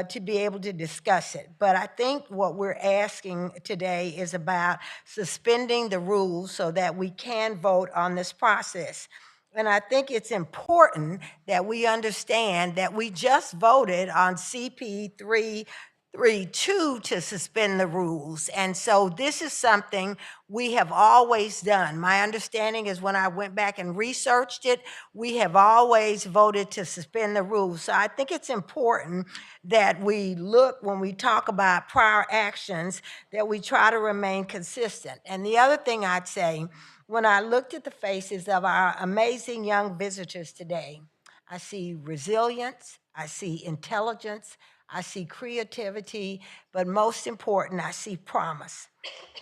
to be able to discuss it. But I think what we're asking today is about suspending the rules so that we can vote on this process. And I think it's important that we understand that we just voted on CP 332 to suspend the rules. And so this is something we have always done. My understanding is when I went back and researched it, we have always voted to suspend the rules. So I think it's important that we look, when we talk about prior actions, that we try to remain consistent. And the other thing I'd say, when I looked at the faces of our amazing young visitors today, I see resilience, I see intelligence, I see creativity, but most important, I see promise.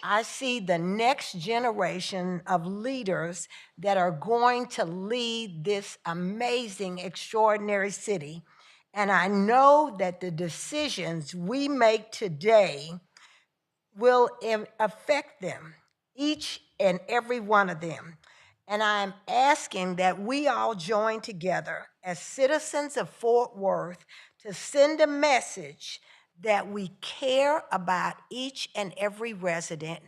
I see the next generation of leaders that are going to lead this amazing, extraordinary city. And I know that the decisions we make today will affect them, each and every one of them. And I'm asking that we all join together as citizens of Fort Worth to send a message that we care about each and every resident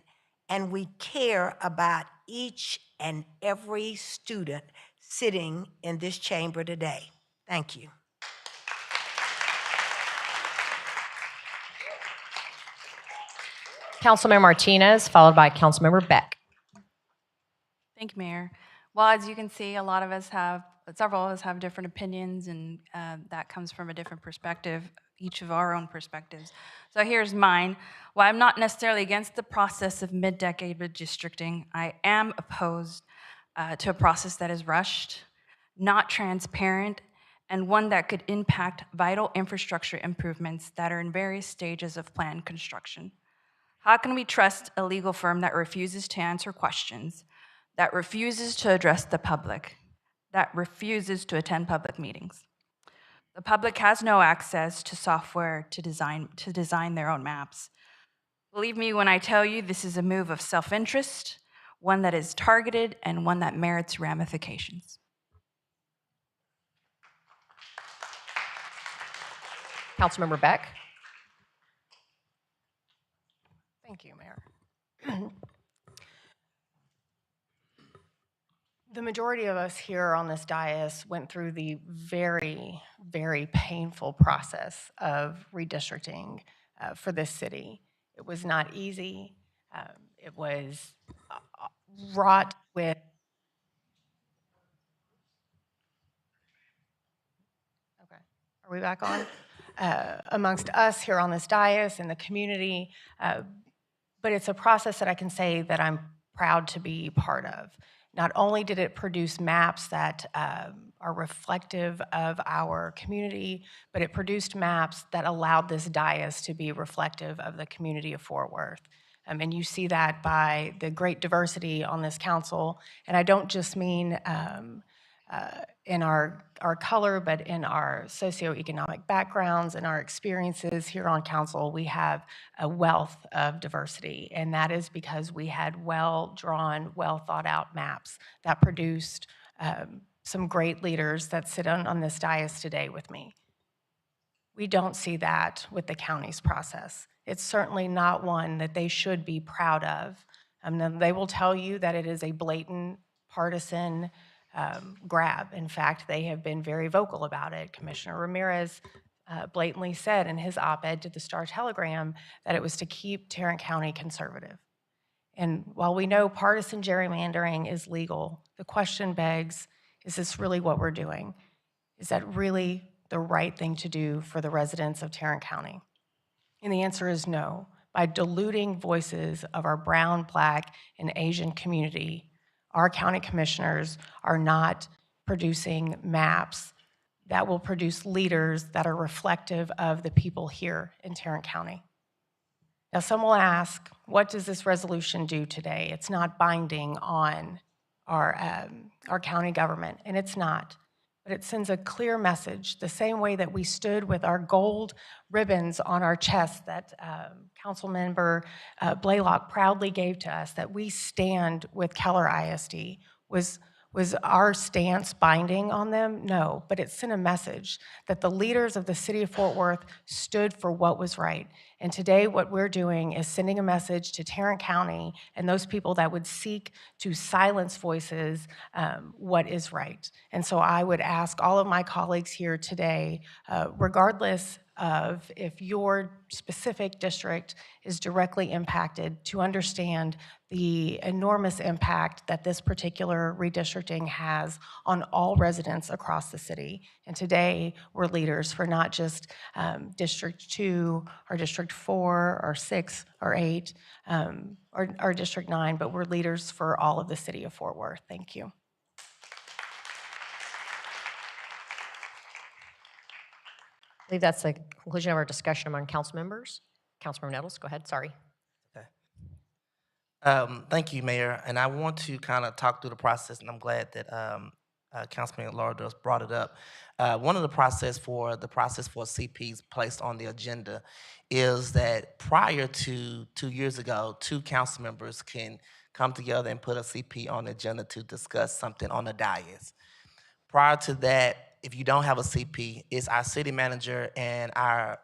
and we care about each and every student sitting in this chamber today. Thank you. Councilmember Martinez, followed by Councilmember Beck. Thank you, Mayor. Well, as you can see, several of us have different opinions, and that comes from a different perspective, each of our own perspectives. So here's mine. While I'm not necessarily against the process of mid-decade redistricting, I am opposed to a process that is rushed, not transparent, and one that could impact vital infrastructure improvements that are in various stages of planned construction. How can we trust a legal firm that refuses to answer questions, that refuses to address the public, that refuses to attend public meetings? The public has no access to software to design their own maps. Believe me when I tell you this is a move of self-interest, one that is targeted, and one that merits ramifications. Councilmember Beck. Thank you, Mayor. The majority of us here on this dais went through the very, very painful process of redistricting for this city. It was not easy. It was wrought with Are we back on? Amongst us here on this dais and the community, but it's a process that I can say that I'm proud to be part of. Not only did it produce maps that are reflective of our community, but it produced maps that allowed this dais to be reflective of the community of Fort Worth. And you see that by the great diversity on this council. And I don't just mean in our color, but in our socioeconomic backgrounds and our experiences here on council. We have a wealth of diversity, and that is because we had well-drawn, well-thought-out maps that produced some great leaders that sit on this dais today with me. We don't see that with the county's process. It's certainly not one that they should be proud of. They will tell you that it is a blatant partisan grab. In fact, they have been very vocal about it. Commissioner Ramirez blatantly said in his op-ed to the Star-Telegram that it was to keep Tarrant County conservative. And while we know partisan gerrymandering is legal, the question begs, is this really what we're doing? Is that really the right thing to do for the residents of Tarrant County? And the answer is no. By diluting voices of our brown, black, and Asian community, our county commissioners are not producing maps that will produce leaders that are reflective of the people here in Tarrant County. Now, some will ask, what does this resolution do today? It's not binding on our county government, and it's not. But it sends a clear message, the same way that we stood with our gold ribbons on our chest that Councilmember Blaylock proudly gave to us, that we stand with Keller ISD. Was our stance binding on them? No, but it sent a message that the leaders of the city of Fort Worth stood for what was right. And today what we're doing is sending a message to Tarrant County and those people that would seek to silence voices, what is right. And so I would ask all of my colleagues here today, regardless of if your specific district is directly impacted, to understand the enormous impact that this particular redistricting has on all residents across the city. And today, we're leaders for not just District 2 or District 4 or 6 or 8 or District 9, but we're leaders for all of the city of Fort Worth. Thank you. I believe that's the conclusion of our discussion among council members. Councilmember Nettles, go ahead, sorry. Thank you, Mayor. And I want to kind of talk through the process, and I'm glad that Councilman Laura just brought it up. One of the process for CPs placed on the agenda is that prior to 2 years ago, two council members can come together and put a CP on the agenda to discuss something on the dais. Prior to that, if you don't have a CP, it's our city manager and our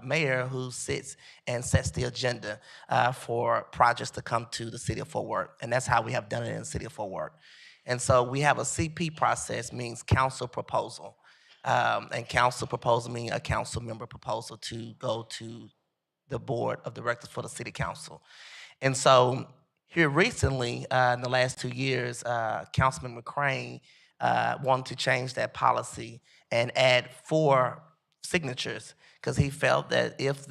mayor who sits and sets the agenda for projects to come to the city of Fort Worth. And that's how we have done it in the city of Fort Worth. And so we have a CP process, means council proposal. And council proposal means a council member proposal to go to the board of directors for the city council. And so here recently, in the last 2 years, Councilman McCrane wanted to change that policy and add 4 signatures, because he felt that if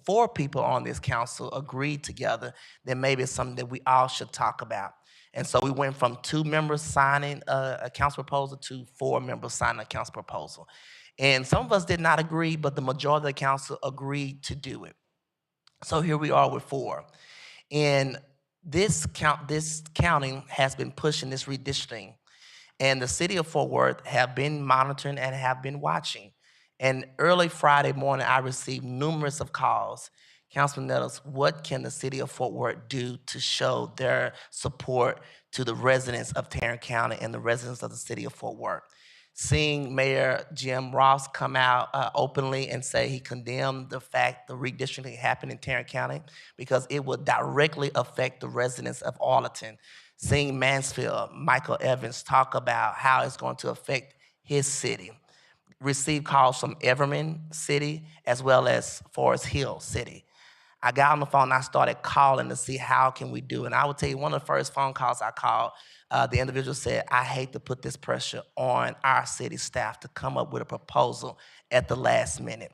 4 people on this council agreed together, then maybe it's something that we all should talk about. And so we went from 2 members signing a council proposal to 4 members signing a council proposal. And some of us did not agree, but the majority of the council agreed to do it. So here we are with 4. And this county has been pushing this redistricting. And the city of Fort Worth have been monitoring and have been watching. And early Friday morning, I received numerous of calls. Councilman Nettles, what can the city of Fort Worth do to show their support to the residents of Tarrant County and the residents of the city of Fort Worth? Seeing Mayor Jim Ross come out openly and say he condemned the fact the redistricting happened in Tarrant County because it would directly affect the residents of Arlington. Seeing Mansfield, Michael Evans talk about how it's going to affect his city. Received calls from Everman City as well as Forest Hill City. I got on the phone and I started calling to see how can we do it. And I would tell you, one of the first phone calls I called, the individual said, I hate to put this pressure on our city staff to come up with a proposal at the last minute.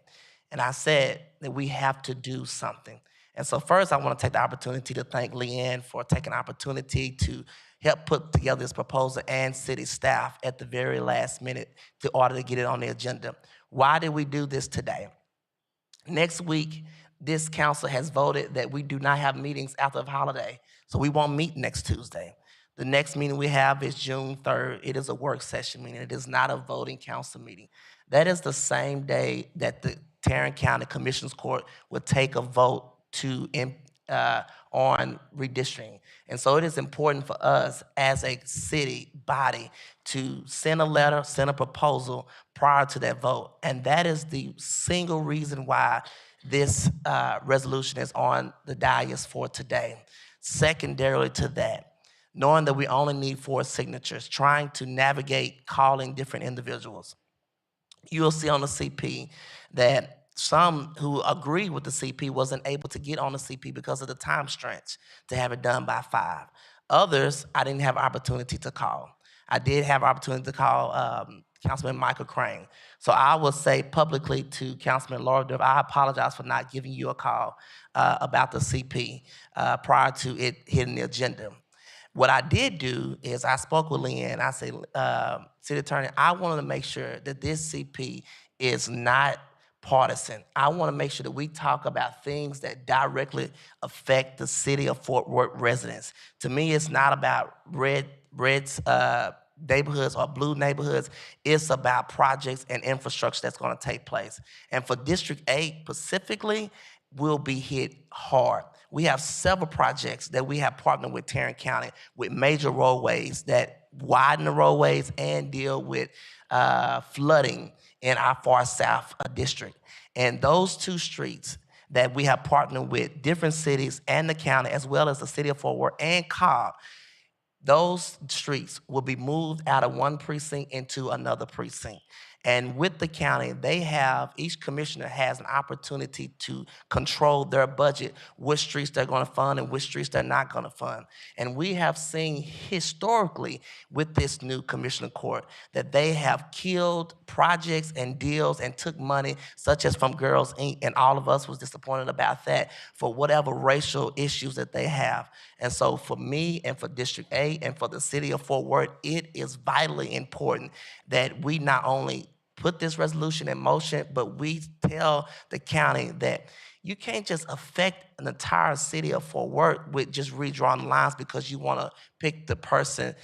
And I said that we have to do something. And so first, I want to take the opportunity to thank Leanne for taking the opportunity to help put together this proposal and city staff at the very last minute in order to get it on the agenda. Why did we do this today? Next week, this council has voted that we do not have meetings after the holiday, so we won't meet next Tuesday. The next meeting we have is June 3rd. It is a work session meeting. It is not a voting council meeting. That is the same day that the Tarrant County Commissioners Court would take a vote on redistricting. And so it is important for us as a city body to send a letter, send a proposal prior to that vote. And that is the single reason why this resolution is on the dais for today. Secondarily to that, knowing that we only need 4 signatures, trying to navigate calling different individuals. You'll see on the CP that some who agreed with the CP wasn't able to get on the CP because of the time stretch to have it done by 5. Others, I didn't have opportunity to call. I did have opportunity to call Councilman Michael Crane. So I will say publicly to Councilman Lauderdale, I apologize for not giving you a call about the CP prior to it hitting the agenda. What I did do is I spoke with Leanne. I said, City Attorney, I wanted to make sure that this CP is not partisan. I want to make sure that we talk about things that directly affect the city of Fort Worth residents. To me, it's not about red neighborhoods or blue neighborhoods. It's about projects and infrastructure that's going to take place. And for District 8 specifically, will be hit hard. We have several projects that we have partnered with Tarrant County with major roadways that widen the roadways and deal with flooding in our far south district. And those 2 streets that we have partnered with different cities and the county, as well as the city of Fort Worth and Cobb, those streets will be moved out of one precinct into another precinct. And with the county, each commissioner has an opportunity to control their budget, which streets they're going to fund and which streets they're not going to fund. And we have seen historically with this new commissioner court that they have killed projects and deals and took money, such as from Girls Inc., and all of us was disappointed about that for whatever racial issues that they have. And so for me and for District 8 and for the city of Fort Worth, it is vitally important that we not only put this resolution in motion, but we tell the county that you can't just affect an entire city of Fort Worth with just redrawing lines because you want to pick the person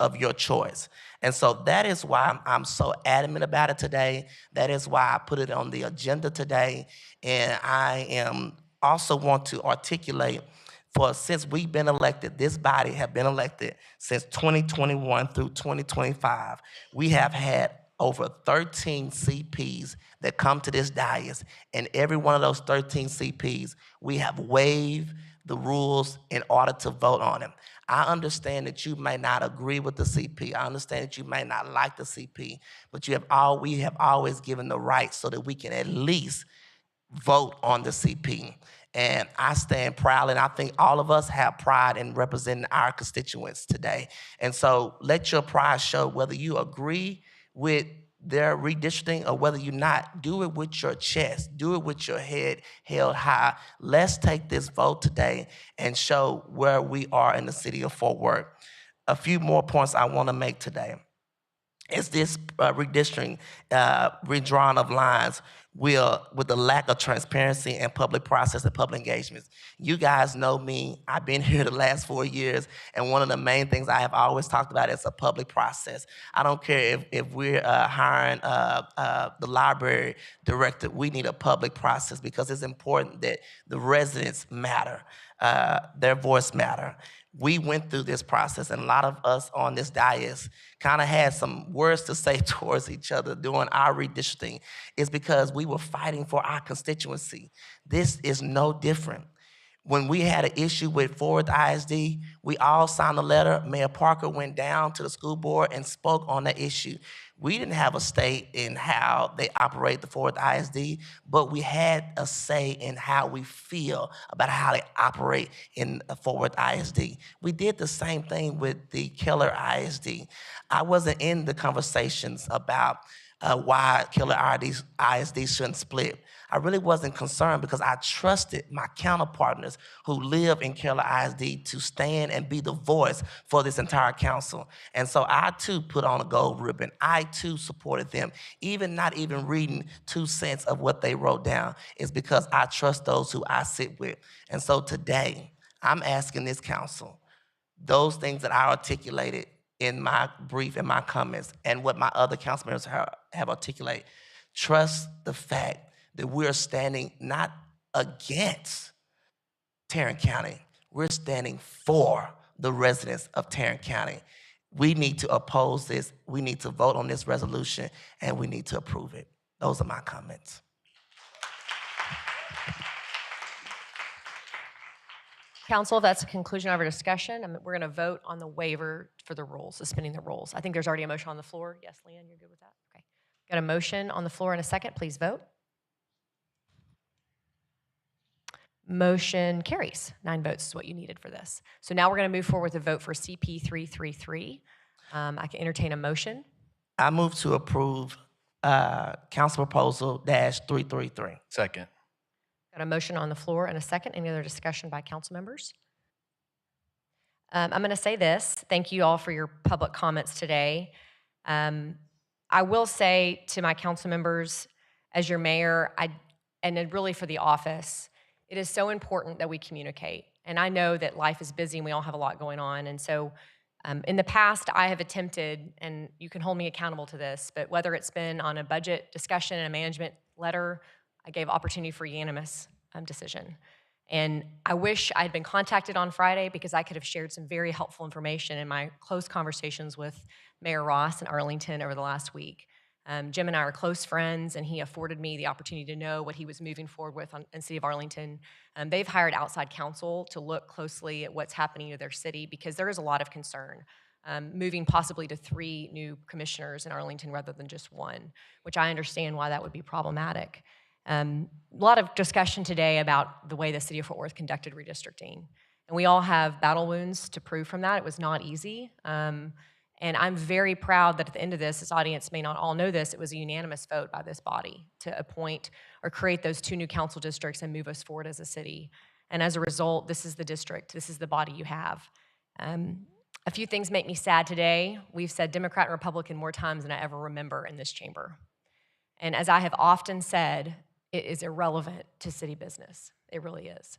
of your choice. And so that is why I'm so adamant about it today. That is why I put it on the agenda today. And I also want to articulate, since we've been elected, this body have been elected since 2021 through 2025, we have had over 13 CPs that come to this dais, and every one of those 13 CPs, we have waived the rules in order to vote on them. I understand that you may not agree with the CP. I understand that you may not like the CP, but we have always given the right so that we can at least vote on the CP. And I stand proud, and I think all of us have pride in representing our constituents today. And so let your pride show whether you agree with their redistricting or whether you're not. Do it with your chest. Do it with your head held high. Let's take this vote today and show where we are in the city of Fort Worth. A few more points I want to make today is this redistricting, redrawing of lines with the lack of transparency and public process and public engagements. You guys know me. I've been here the last 4 years, and one of the main things I have always talked about is a public process. I don't care if we're hiring the library director. We need a public process because it's important that the residents matter. Their voice matter. We went through this process, and a lot of us on this dais kind of had some words to say towards each other during our redistricting. It's because we were fighting for our constituency. This is no different. When we had an issue with Fort Worth ISD, we all signed a letter. Mayor Parker went down to the school board and spoke on the issue. We didn't have a say in how they operate the Fort Worth ISD, but we had a say in how we feel about how they operate in Fort Worth ISD. We did the same thing with the Keller ISD. I wasn't in the conversations about why Keller ISD shouldn't split. I really wasn't concerned because I trusted my counterpartners who live in Keller ISD to stand and be the voice for this entire council. And so I too put on a gold ribbon. I too supported them, not even reading 2 cents of what they wrote down. It's because I trust those who I sit with. And so today, I'm asking this council, those things that I articulated in my brief and my comments and what my other council members have articulated, trust the fact that we're standing not against Tarrant County. We're standing for the residents of Tarrant County. We need to oppose this. We need to vote on this resolution, and we need to approve it. Those are my comments. Council, that's the conclusion of our discussion. We're going to vote on the waiver for the rules, suspending the rules. I think there's already a motion on the floor. Yes, Leanne, you're good with that? Okay. Got a motion on the floor in a second. Please vote. Motion carries. 9 votes is what you needed for this. So now we're going to move forward with a vote for CP 333. I can entertain a motion. I move to approve council proposal -333. Second. Got a motion on the floor and a second. Any other discussion by council members? I'm going to say this. Thank you all for your public comments today. I will say to my council members, as your mayor, and then really for the office, it is so important that we communicate. And I know that life is busy and we all have a lot going on. And so in the past, I have attempted, and you can hold me accountable to this, but whether it's been on a budget discussion and a management letter, I gave opportunity for unanimous decision. And I wish I had been contacted on Friday because I could have shared some very helpful information in my close conversations with Mayor Ross in Arlington over the last week. Jim and I are close friends, and he afforded me the opportunity to know what he was moving forward with in the city of Arlington. They've hired outside counsel to look closely at what's happening to their city because there is a lot of concern. Moving possibly to 3 new commissioners in Arlington rather than just 1, which I understand why that would be problematic. A lot of discussion today about the way the city of Fort Worth conducted redistricting. And we all have battle wounds to prove from that. It was not easy. And I'm very proud that at the end of this audience may not all know this, it was a unanimous vote by this body to appoint or create those 2 new council districts and move us forward as a city. And as a result, this is the district, this is the body you have. A few things make me sad today. We've said Democrat and Republican more times than I ever remember in this chamber. And as I have often said, it is irrelevant to city business. It really is.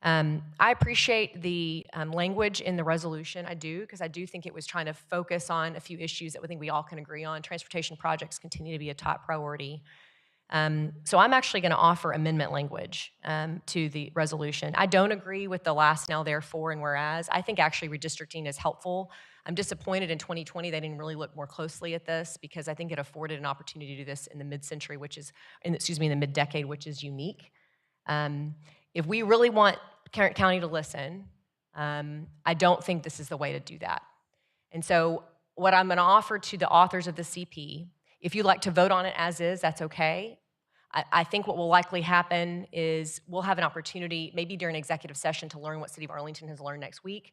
I appreciate the language in the resolution. I do, because I do think it was trying to focus on a few issues that we think we all can agree on. Transportation projects continue to be a top priority. So I'm actually going to offer amendment language to the resolution. I don't agree with the last now, therefore, and whereas. I think actually redistricting is helpful. I'm disappointed in 2020 they didn't really look more closely at this because I think it afforded an opportunity to do this in the mid-century, which is, in the mid-decade, which is unique. If we really want Tarrant County to listen, I don't think this is the way to do that. And so what I'm going to offer to the authors of the CP, if you'd like to vote on it as is, that's okay. I think what will likely happen is we'll have an opportunity, maybe during executive session, to learn what City of Arlington has learned next week.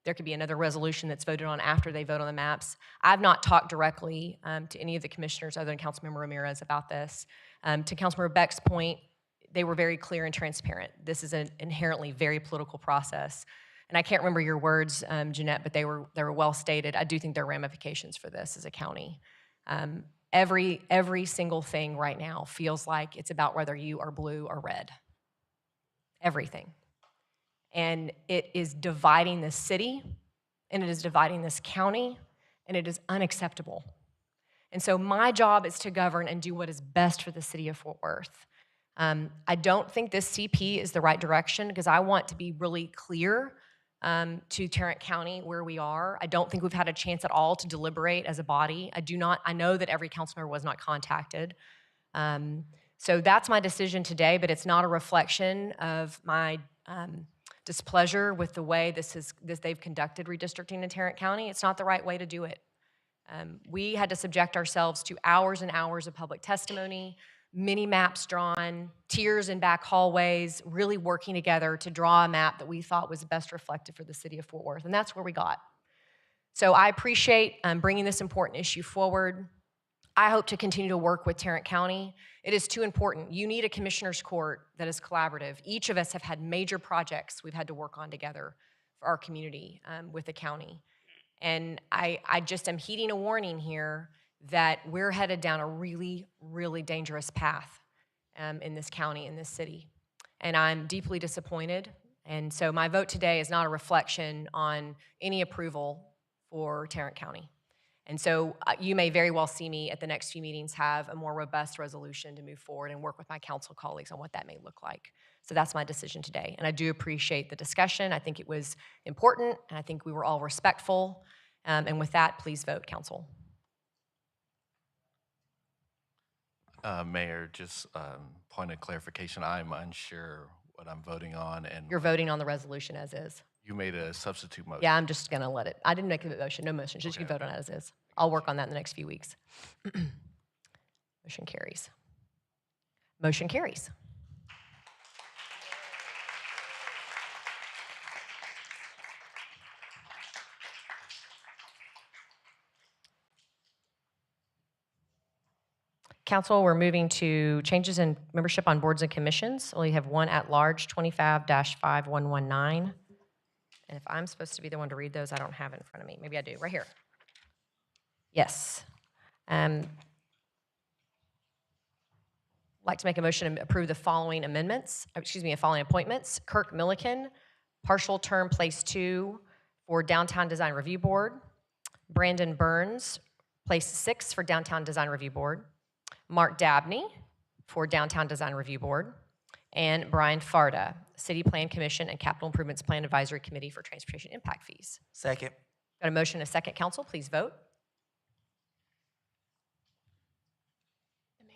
There could be another resolution that's voted on after they vote on the maps. I've not talked directly to any of the commissioners other than Councilmember Ramirez about this. To Councilmember Beck's point, they were very clear and transparent. This is an inherently very political process. And I can't remember your words, Jeanette, but they were well stated. I do think there are ramifications for this as a county. Every single thing right now feels like it's about whether you are blue or red. Everything. And it is dividing this city, and it is dividing this county, and it is unacceptable. And so my job is to govern and do what is best for the city of Fort Worth. I don't think this CP is the right direction because I want to be really clear to Tarrant County where we are. I don't think we've had a chance at all to deliberate as a body. I know that every council member was not contacted. So that's my decision today, but it's not a reflection of my displeasure with the way they've conducted redistricting in Tarrant County. It's not the right way to do it. We had to subject ourselves to hours and hours of public testimony, many maps drawn, tiers in back hallways, really working together to draw a map that we thought was best reflective for the city of Fort Worth, and that's where we got. So I appreciate bringing this important issue forward. I hope to continue to work with Tarrant County. It is too important. You need a commissioner's court that is collaborative. Each of us have had major projects we've had to work on together for our community with the county. And I just am heeding a warning here that we're headed down a really, really dangerous path in this county, in this city. And I'm deeply disappointed. And so my vote today is not a reflection on any approval for Tarrant County. And so you may very well see me at the next few meetings have a more robust resolution to move forward and work with my council colleagues on what that may look like. So that's my decision today. And I do appreciate the discussion. I think it was important, and I think we were all respectful. And with that, please vote, council. Mayor, just point of clarification, I'm unsure what I'm voting on. And you're voting on the resolution as is. You made a substitute motion. Yeah, I'm just going to let it. I didn't make a motion. No motion. Just Okay. you can vote on it as is. I'll work on that in the next few weeks. Motion carries. Motion carries. Council, we're moving to changes in membership on boards and commissions. We have one at large, 25-5119. And if I'm supposed to be the one to read those, I don't have it in front of me. Maybe I do, right here. Yes. Like to make a motion to approve the following amendments, following appointments. Kirk Milliken, partial term, place 2 for Downtown Design Review Board. Brandon Burns, place 6 for Downtown Design Review Board. Mark Dabney for Downtown Design Review Board. And Brian Farda, City Plan Commission and Capital Improvements Plan Advisory Committee for Transportation Impact Fees. Second. Got a motion and a second, Council. Please vote. Maybe.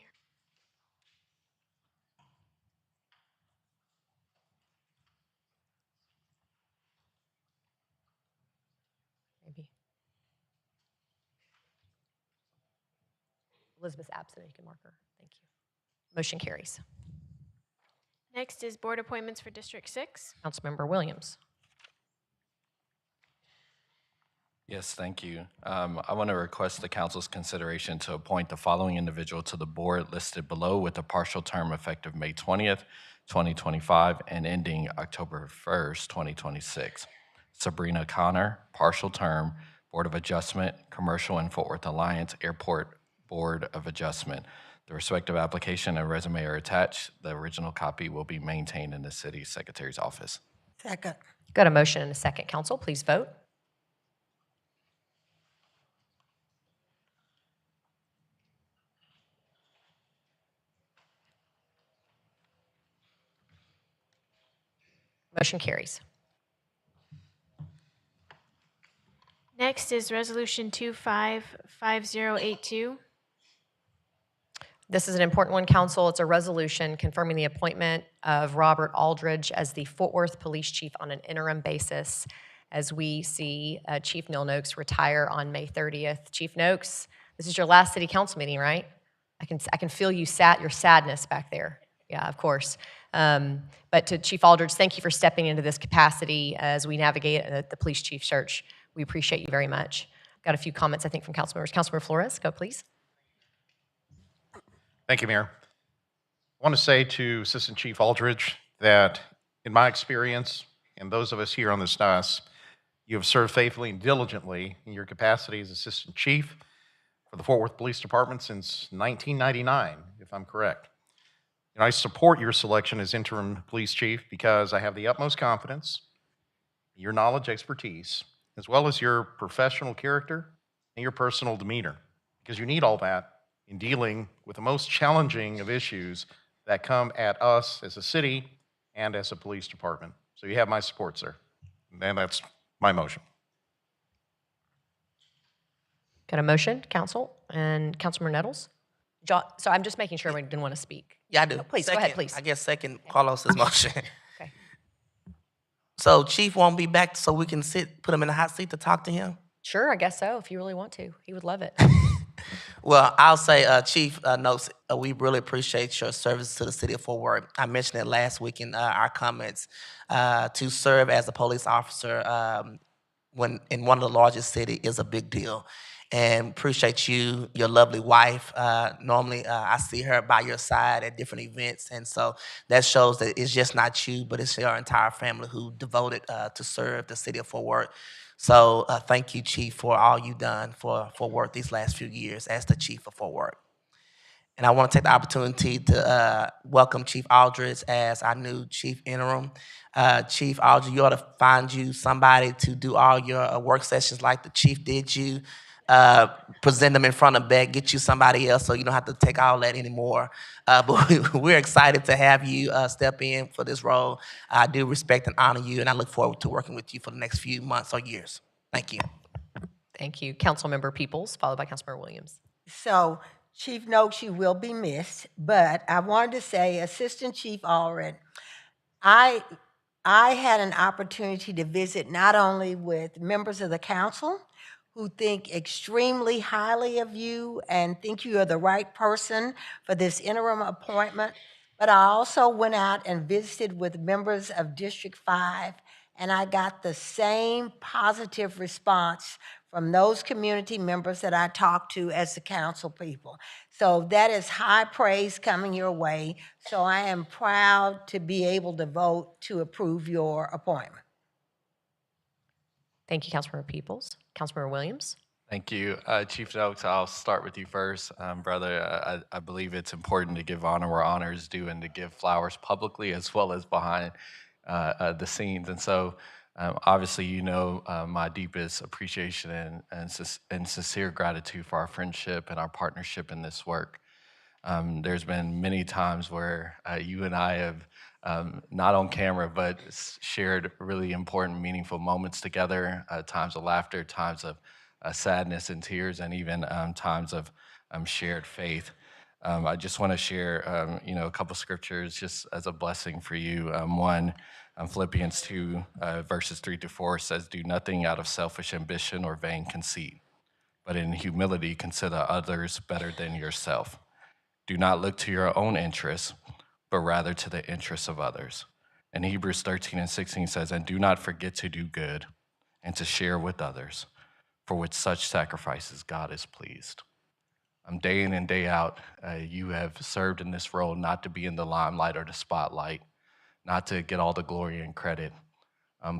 Elizabeth's absent. You can mark her. Thank you. Motion carries. Next is board appointments for District 6. Councilmember Williams. Yes, thank you. I want to request the council's consideration to appoint the following individual to the board listed below with a partial term effective May 20th, 2025 and ending October 1st, 2026. Sabrina Connor, partial term, Board of Adjustment, Commercial and Fort Worth Alliance Airport Board of Adjustment. The respective application and resume are attached. The original copy will be maintained in the city secretary's office. Second. Got a motion and a second, Council. Please vote. Motion carries. Next is Resolution 255082. This is an important one, Council. It's a resolution confirming the appointment of Robert Aldridge as the Fort Worth Police Chief on an interim basis as we see Chief Neil Noakes retire on May 30th. Chief Noakes, this is your last city council meeting, right? I can feel your sadness back there. Yeah, of course. But to Chief Aldridge, thank you for stepping into this capacity as we navigate the police chief search. We appreciate you very much. Got a few comments, I think, from council members. Councilmember Flores, go please. Thank you, Mayor. I want to say to Assistant Chief Aldridge that in my experience, and those of us here on this dais, you have served faithfully and diligently in your capacity as Assistant Chief for the Fort Worth Police Department since 1999, if I'm correct. And I support your selection as interim police chief because I have the utmost confidence in your knowledge, expertise, as well as your professional character and your personal demeanor, because you need all that in dealing with the most challenging of issues that come at us as a city and as a police department. So you have my support, sir. And that's my motion. Got a motion, Council, and Councilmember Nettles? So I'm just making sure everyone didn't want to speak. Yeah, I do. Oh, please, second, go ahead, please. I guess second Carlos's motion. Okay. So Chief won't be back so we can put him in the hot seat to talk to him? Sure, I guess so, if you really want to. He would love it. Well, I'll say, Chief Noakes, we really appreciate your service to the city of Fort Worth. I mentioned it last week in our comments. To serve as a police officer when in one of the largest cities is a big deal. And appreciate you, your lovely wife. Normally, I see her by your side at different events. And so that shows that it's just not you, but it's your entire family who devoted to serve the city of Fort Worth. So thank you, Chief, for all you've done for Fort Worth these last few years as the Chief of Fort Worth. And I want to take the opportunity to welcome Chief Aldridge as our new Chief Interim. Chief Aldridge, you ought to find you somebody to do all your work sessions like the Chief did you. Present them in front of Beck, get you somebody else so you don't have to take all that anymore. But we're excited to have you step in for this role. I do respect and honor you, and I look forward to working with you for the next few months or years. Thank you. Thank you. Councilmember Peoples, followed by Councilmember Williams. So, Chief Noakes, you will be missed, but I wanted to say, Assistant Chief Aldridge, I had an opportunity to visit not only with members of the council, who think extremely highly of you and think you are the right person for this interim appointment. But I also went out and visited with members of District 5, and I got the same positive response from those community members that I talk to as the council people. So that is high praise coming your way. So I am proud to be able to vote to approve your appointment. Thank you, Councilmember Peoples. Councilmember Williams? Thank you. Chief Noakes, I'll start with you first. Brother, I believe it's important to give honor where honor is due and to give flowers publicly as well as behind the scenes. And so, obviously, you know my deepest appreciation and sincere gratitude for our friendship and our partnership in this work. There's been many times where you and I have, not on camera, but shared really important, meaningful moments together, times of laughter, times of sadness and tears, and even times of shared faith. I just want to share, a couple scriptures just as a blessing for you. One, Philippians 2, verses 3-4 says, "Do nothing out of selfish ambition or vain conceit, but in humility consider others better than yourself. Do not look to your own interests, but rather to the interests of others." And Hebrews 13:16 says, "And do not forget to do good and to share with others, for with such sacrifices God is pleased." Day in and day out, you have served in this role not to be in the limelight or the spotlight, not to get all the glory and credit,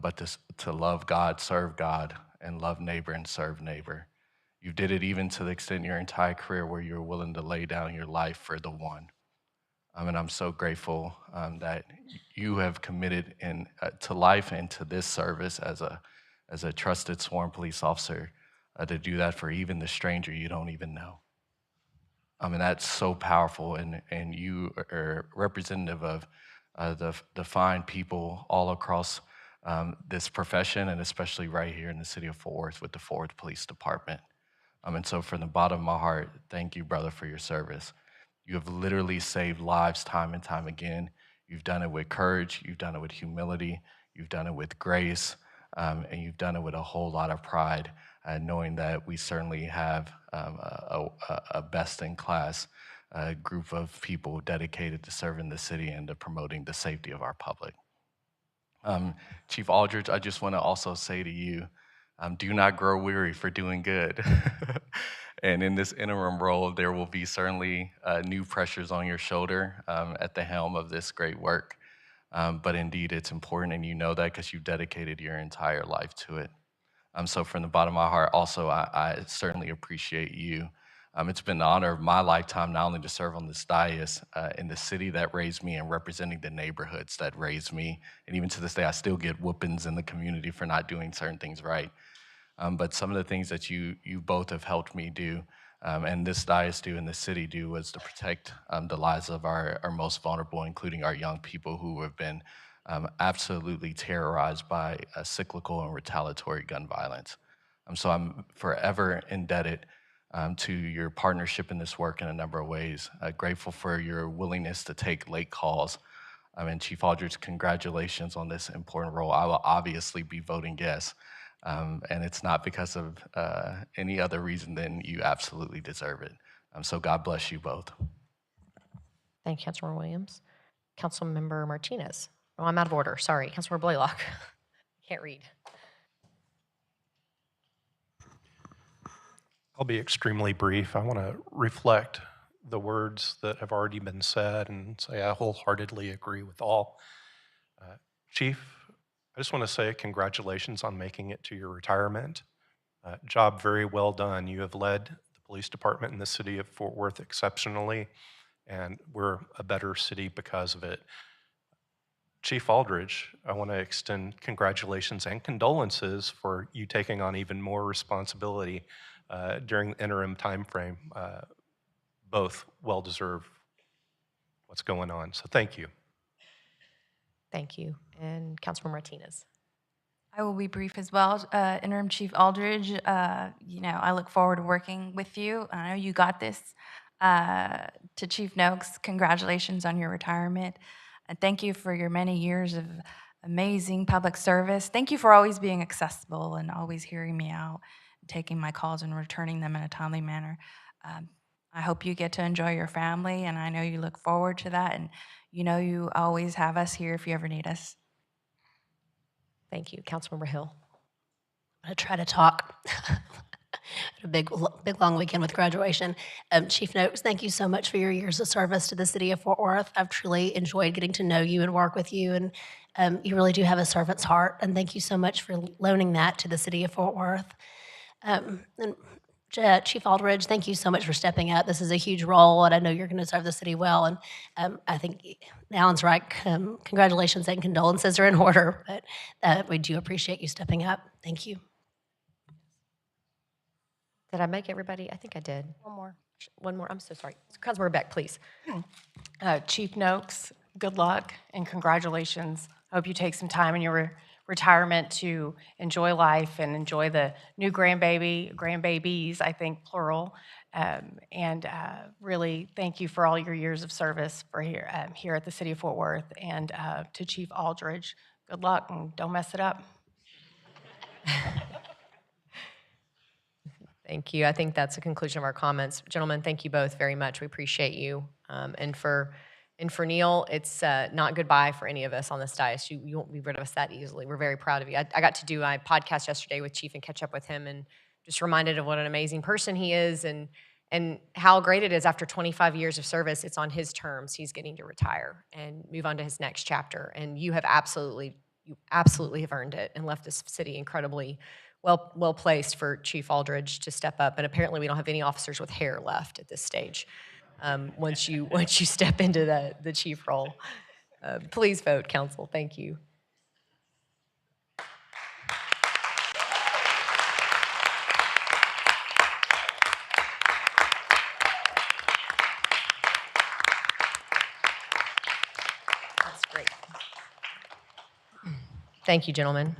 but to love God, serve God, and love neighbor and serve neighbor. You did it even to the extent your entire career where you were willing to lay down your life for the one. And I'm so grateful that you have committed to life and to this service as a trusted sworn police officer to do that for even the stranger you don't even know. And that's so powerful, and you are representative of the fine people all across this profession, and especially right here in the city of Fort Worth with the Fort Worth Police Department. And so from the bottom of my heart, thank you, brother, for your service. You have literally saved lives time and time again. You've done it with courage, you've done it with humility, you've done it with grace, and you've done it with a whole lot of pride, knowing that we certainly have a best-in-class group of people dedicated to serving the city and to promoting the safety of our public. Chief Aldridge, I just want to also say to you, do not grow weary for doing good. And in this interim role, there will be certainly new pressures on your shoulder at the helm of this great work. But indeed, it's important, and you know that because you've dedicated your entire life to it. So from the bottom of my heart, also, I certainly appreciate you. It's been the honor of my lifetime not only to serve on this dais in the city that raised me and representing the neighborhoods that raised me. And even to this day, I still get whoopings in the community for not doing certain things right. But some of the things that you both have helped me do, and this dais do and the city do, was to protect the lives of our most vulnerable, including our young people who have been absolutely terrorized by cyclical and retaliatory gun violence. So I'm forever indebted to your partnership in this work in a number of ways. Grateful for your willingness to take late calls. And Chief Aldridge, congratulations on this important role. I will obviously be voting yes. And it's not because of any other reason than you absolutely deserve it. So God bless you both. Thank you, Councilmember Williams. Councilmember Martinez. Oh, I'm out of order. Sorry. Councilmember Blaylock. Can't read. I'll be extremely brief. I want to reflect the words that have already been said and say I wholeheartedly agree with all. Chief, I just want to say congratulations on making it to your retirement. Job very well done. You have led the police department in the city of Fort Worth exceptionally, and we're a better city because of it. Chief Aldridge, I want to extend congratulations and condolences for you taking on even more responsibility during the interim time frame. Both well-deserved what's going on, so thank you. Thank you. And Councilmember Martinez. I will be brief as well. Interim Chief Aldridge, I look forward to working with you. I know you got this. To Chief Noakes, congratulations on your retirement. And thank you for your many years of amazing public service. Thank you for always being accessible and always hearing me out, taking my calls and returning them in a timely manner. I hope you get to enjoy your family, and I know you look forward to that. And you always have us here if you ever need us. Thank you. Councilmember Hill. I'm going to try to talk a big long weekend with graduation. Chief Noakes, thank you so much for your years of service to the city of Fort Worth. I've truly enjoyed getting to know you and work with you, and you really do have a servant's heart, and thank you so much for loaning that to the city of Fort Worth. And Chief Aldridge, thank you so much for stepping up. This is a huge role, and I know you're going to serve the city well. And I think Alan's right. Congratulations and condolences are in order, but we do appreciate you stepping up. Thank you. Did I make everybody? I think I did. One more. I'm so sorry. Councilmember Beck, please. Chief Noakes, good luck and congratulations. I hope you take some time in your retirement to enjoy life and enjoy the new grandbabies, I think plural, and really thank you for all your years of service for here at the City of Fort Worth. And to Chief Aldridge, good luck and don't mess it up. Thank you. I think that's the conclusion of our comments. Gentlemen, thank you both very much. We appreciate you. And for Neil, it's not goodbye for any of us on this dais. You won't be rid of us that easily. We're very proud of you. I got to do my podcast yesterday with Chief and catch up with him, and just reminded of what an amazing person he is, and how great it is after 25 years of service. It's on his terms. He's getting to retire and move on to his next chapter. And you absolutely have earned it and left this city incredibly well placed for Chief Aldridge to step up. And apparently we don't have any officers with hair left at this stage. Once you step into the chief role. Please vote, council. Thank you. That's great. Thank you, gentlemen.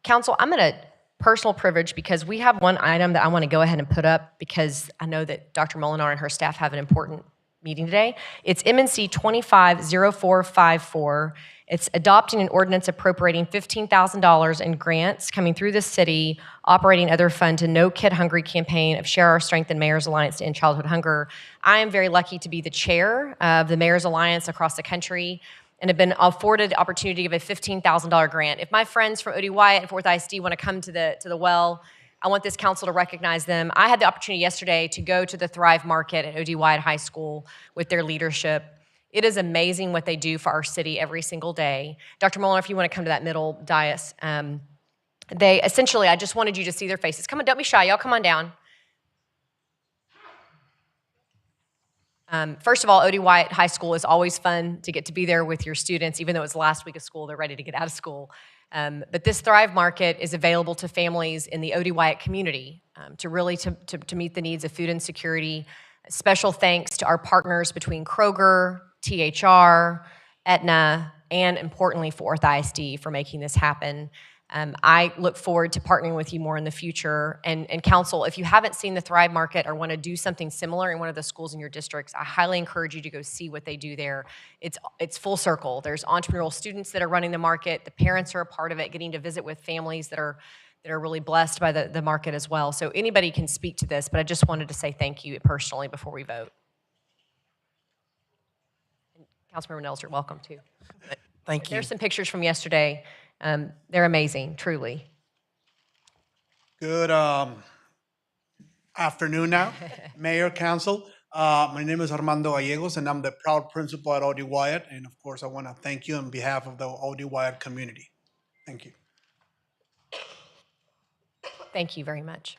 Council, I'm going to personal privilege, because we have one item that I want to go ahead and put up, because I know that Dr. Molinar and her staff have an important meeting today. It's MNC 250454. It's adopting an ordinance appropriating $15,000 in grants coming through the city, operating other fund to No Kid Hungry campaign of Share Our Strength and Mayor's Alliance to End Childhood Hunger. I am very lucky to be the chair of the Mayor's Alliance across the country, and have been afforded the opportunity to give a $15,000 grant. If my friends from OD Wyatt and Fourth ISD want to come to the well, I want this council to recognize them. I had the opportunity yesterday to go to the Thrive Market at OD Wyatt High School with their leadership. It is amazing what they do for our city every single day. Dr. Molinar, if you want to come to that middle dais, they essentially, I just wanted you to see their faces. Come on, don't be shy, y'all come on down. First of all, OD Wyatt High School is always fun to get to be there with your students. Even though it's the last week of school, they're ready to get out of school. But this Thrive Market is available to families in the OD Wyatt community to meet the needs of food insecurity. Special thanks to our partners between Kroger, THR, Aetna, and importantly, Fourth ISD for making this happen. I look forward to partnering with you more in the future. And council, if you haven't seen the Thrive Market or want to do something similar in one of the schools in your districts, I highly encourage you to go see what they do there. It's full circle. There's entrepreneurial students that are running the market. The parents are a part of it, getting to visit with families that are really blessed by the market as well. So anybody can speak to this, but I just wanted to say thank you personally before we vote. And Councilmember Nels, you're welcome too. Thank you. There's some pictures from yesterday. They're amazing, truly. Good afternoon now, Mayor, Council. My name is Armando Gallegos, and I'm the proud principal at OD Wyatt. And of course, I want to thank you on behalf of the OD Wyatt community. Thank you. Thank you very much.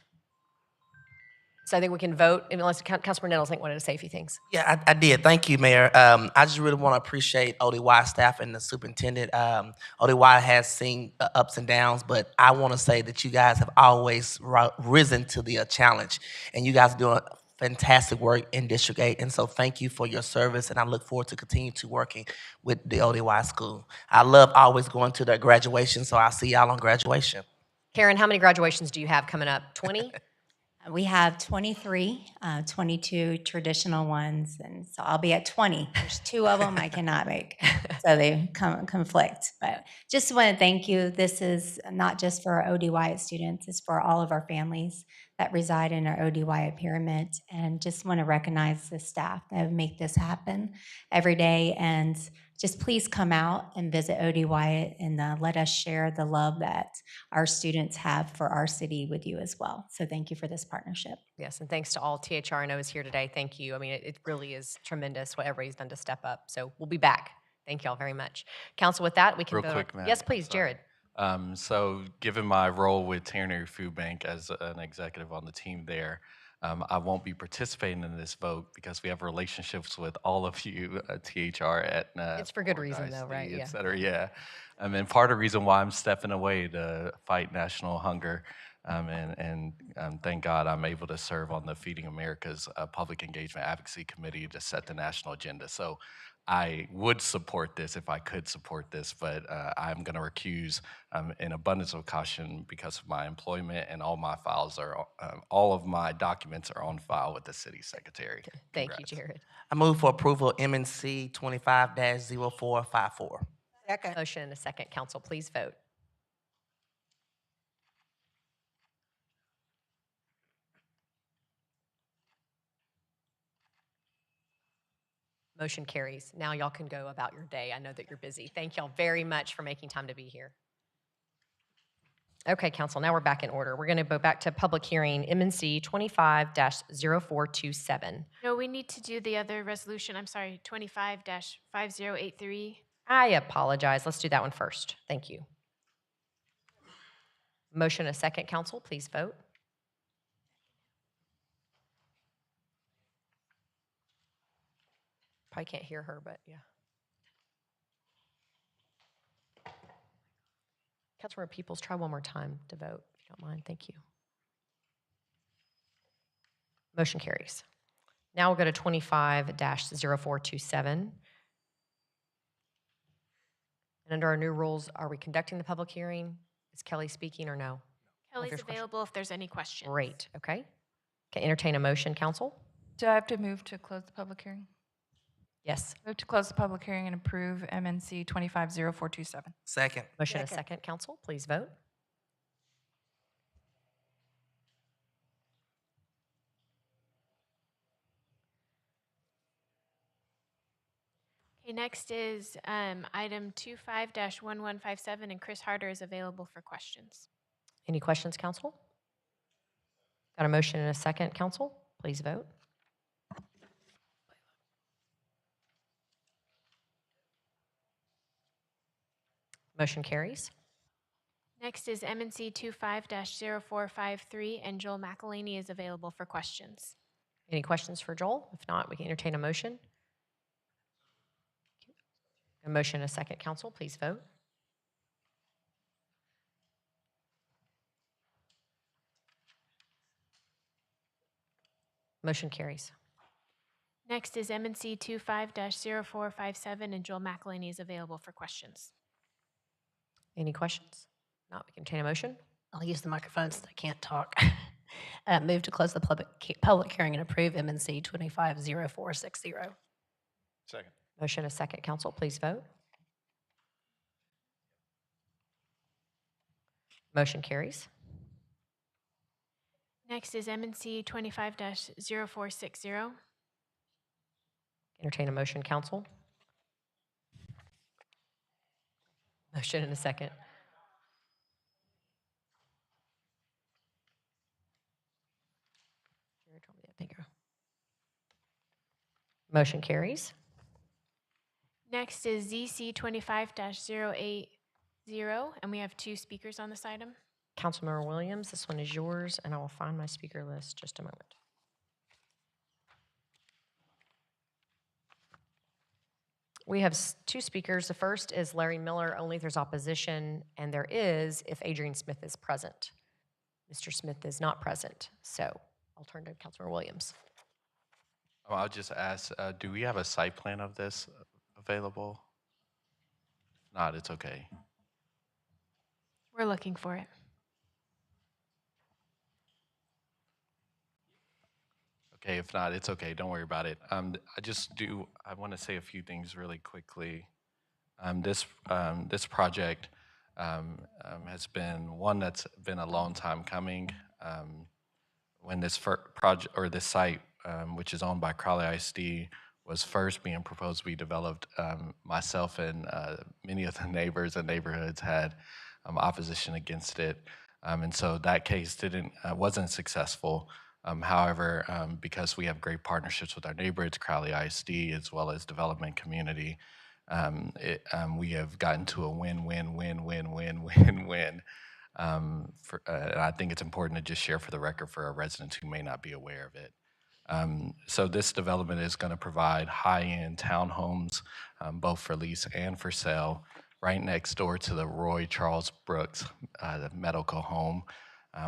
So I think we can vote, unless Councilmember Nettles wanted to say a few things. Yeah, I did. Thank you, Mayor. I just really want to appreciate ODY staff and the superintendent. ODY has seen ups and downs, but I want to say that you guys have always risen to the challenge, and you guys are doing fantastic work in District 8. And so thank you for your service, and I look forward to continue to working with the ODY school. I love always going to their graduation, so I'll see y'all on graduation. Karen, how many graduations do you have coming up? 20? We have 23, 22 traditional ones, and so I'll be at 20. There's 2 of them I cannot make, so they conflict. But just want to thank you. This is not just for our OD Wyatt students, it's for all of our families that reside in our OD Wyatt pyramid, and just want to recognize the staff that make this happen every day, and just please come out and visit OD Wyatt and let us share the love that our students have for our city with you as well. So thank you for this partnership. Yes, and thanks to all THR I know is here today. Thank you. I mean, it really is tremendous what everybody's done to step up. So we'll be back. Thank y'all very much. Council, with that, we can Real vote. quick, Madam. Yes, please, Sorry. Jared. So given my role with Ternary Food Bank as an executive on the team there, I won't be participating in this vote because we have relationships with all of you, THR, Aetna. It's for good Ford, reason, though, right? ISD, Yeah. et cetera, yeah. And part of the reason why I'm stepping away to fight national hunger, and thank God I'm able to serve on the Feeding America's Public Engagement Advocacy Committee to set the national agenda. So I would support this if I could support this, but I'm going to recuse in abundance of caution because of my employment, and all my files are, all of my documents are on file with the city secretary. Thank you, Congrats. Jared. I move for approval of MNC 25-0454. Second. Motion and a second. Council, please vote. Motion carries. Now y'all can go about your day. I know that you're busy. Thank y'all very much for making time to be here. Okay, Council, now we're back in order. We're going to go back to public hearing, MNC 25-0427. No, we need to do the other resolution. I'm sorry, 25-5083. I apologize. Let's do that one first. Thank you. Motion a second, Council. Please vote. Probably can't hear her, but yeah. Councilmember Peoples, try one more time to vote, if you don't mind. Thank you. Motion carries. Now we'll go to 25-0427. And under our new rules, are we conducting the public hearing? Is Kelly speaking or no? Kelly's there's questions. available if there's any questions. Great, okay. Can entertain a motion, Council? Do I have to move to close the public hearing? Yes. Move to close the public hearing and approve MNC 25-0427. Second. Motion a second, Council. Please vote. Okay, next is item 25-1157, and Chris Harder is available for questions. Any questions, Council? Got a motion and a second, Council? Please vote. Motion carries. Next is MNC 25-0453, and Joel McElhaney is available for questions. Any questions for Joel? If not, we can entertain a motion. A motion and a second, Council. Please vote. Motion carries. Next is MNC 25-0457, and Joel McElhaney is available for questions. Any questions? Not, we can entertain a motion. I'll use the microphone since I can't talk. Move to close the public hearing and approve MNC 25-0460. Second. Motion a second, Council. Please vote. Motion carries. Next is MNC 25-0460. Entertain a motion, Council. Motion in a second. Motion carries. Next is ZC 25-080, and we have two speakers on this item. Councilmember Williams, this one is yours, and I will find my speaker list just a moment. We have two speakers. The first is Larry Miller, only if there's opposition, and there is if Adrian Smith is present. Mr. Smith is not present, so I'll turn to Councilmember Williams. Oh, I'll just ask, do we have a site plan of this available? If not, it's okay. We're looking for it. Okay, if not, it's okay. Don't worry about it. I want to say a few things really quickly. This project has been one that's been a long time coming. When this project or this site, which is owned by Crowley ISD, was first being proposed to be developed, myself and many of the neighbors and neighborhoods had opposition against it. And so that case wasn't successful. However, because we have great partnerships with our neighborhoods, Crowley ISD, as well as development community, we have gotten to a win-win-win-win-win-win-win. And I think it's important to just share for the record for our residents who may not be aware of it. So this development is going to provide high-end townhomes, both for lease and for sale, right next door to the Roy Charles Brooks the medical home,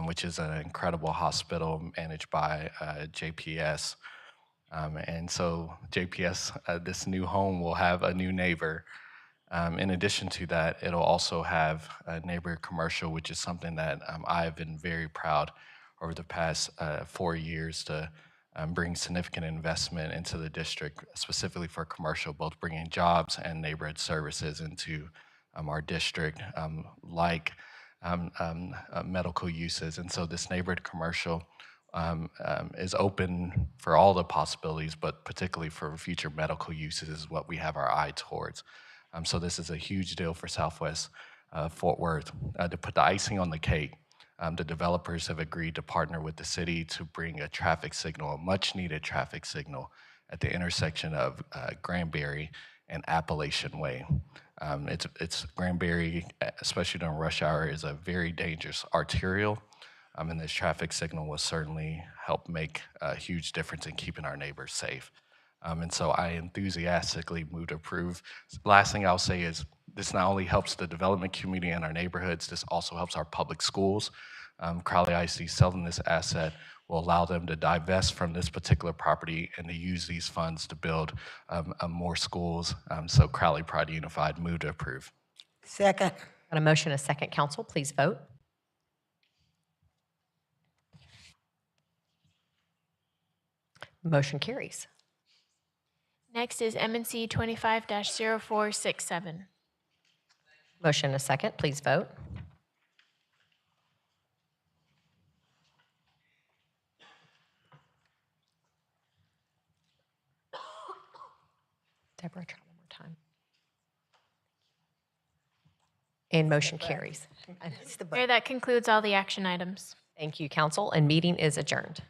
which is an incredible hospital managed by JPS. And so JPS, this new home will have a new neighbor. In addition to that, it'll also have a neighborhood commercial, which is something that I've been very proud over the past 4 years to bring significant investment into the district, specifically for commercial, both bringing jobs and neighborhood services into our district, like medical uses. And so this neighborhood commercial is open for all the possibilities, but particularly for future medical uses is what we have our eye towards. So this is a huge deal for Southwest Fort Worth. To put the icing on the cake, the developers have agreed to partner with the city to bring a traffic signal, a much-needed traffic signal, at the intersection of Granbury and Appalachian Way. It's Granbury, especially during rush hour, is a very dangerous arterial, and this traffic signal will certainly help make a huge difference in keeping our neighbors safe. And so I enthusiastically move to approve. Last thing I'll say is this not only helps the development community and our neighborhoods, this also helps our public schools. Crowley ISD selling this asset will allow them to divest from this particular property and to use these funds to build more schools. So Crowley Pride Unified, move to approve. Second. Got a motion, a second. Council, please vote. Motion carries. Next is M&C 25-0467. Motion, a second. Please vote. Deborah, try one more time. And motion carries. Mayor, that concludes all the action items. Thank you, council, and meeting is adjourned.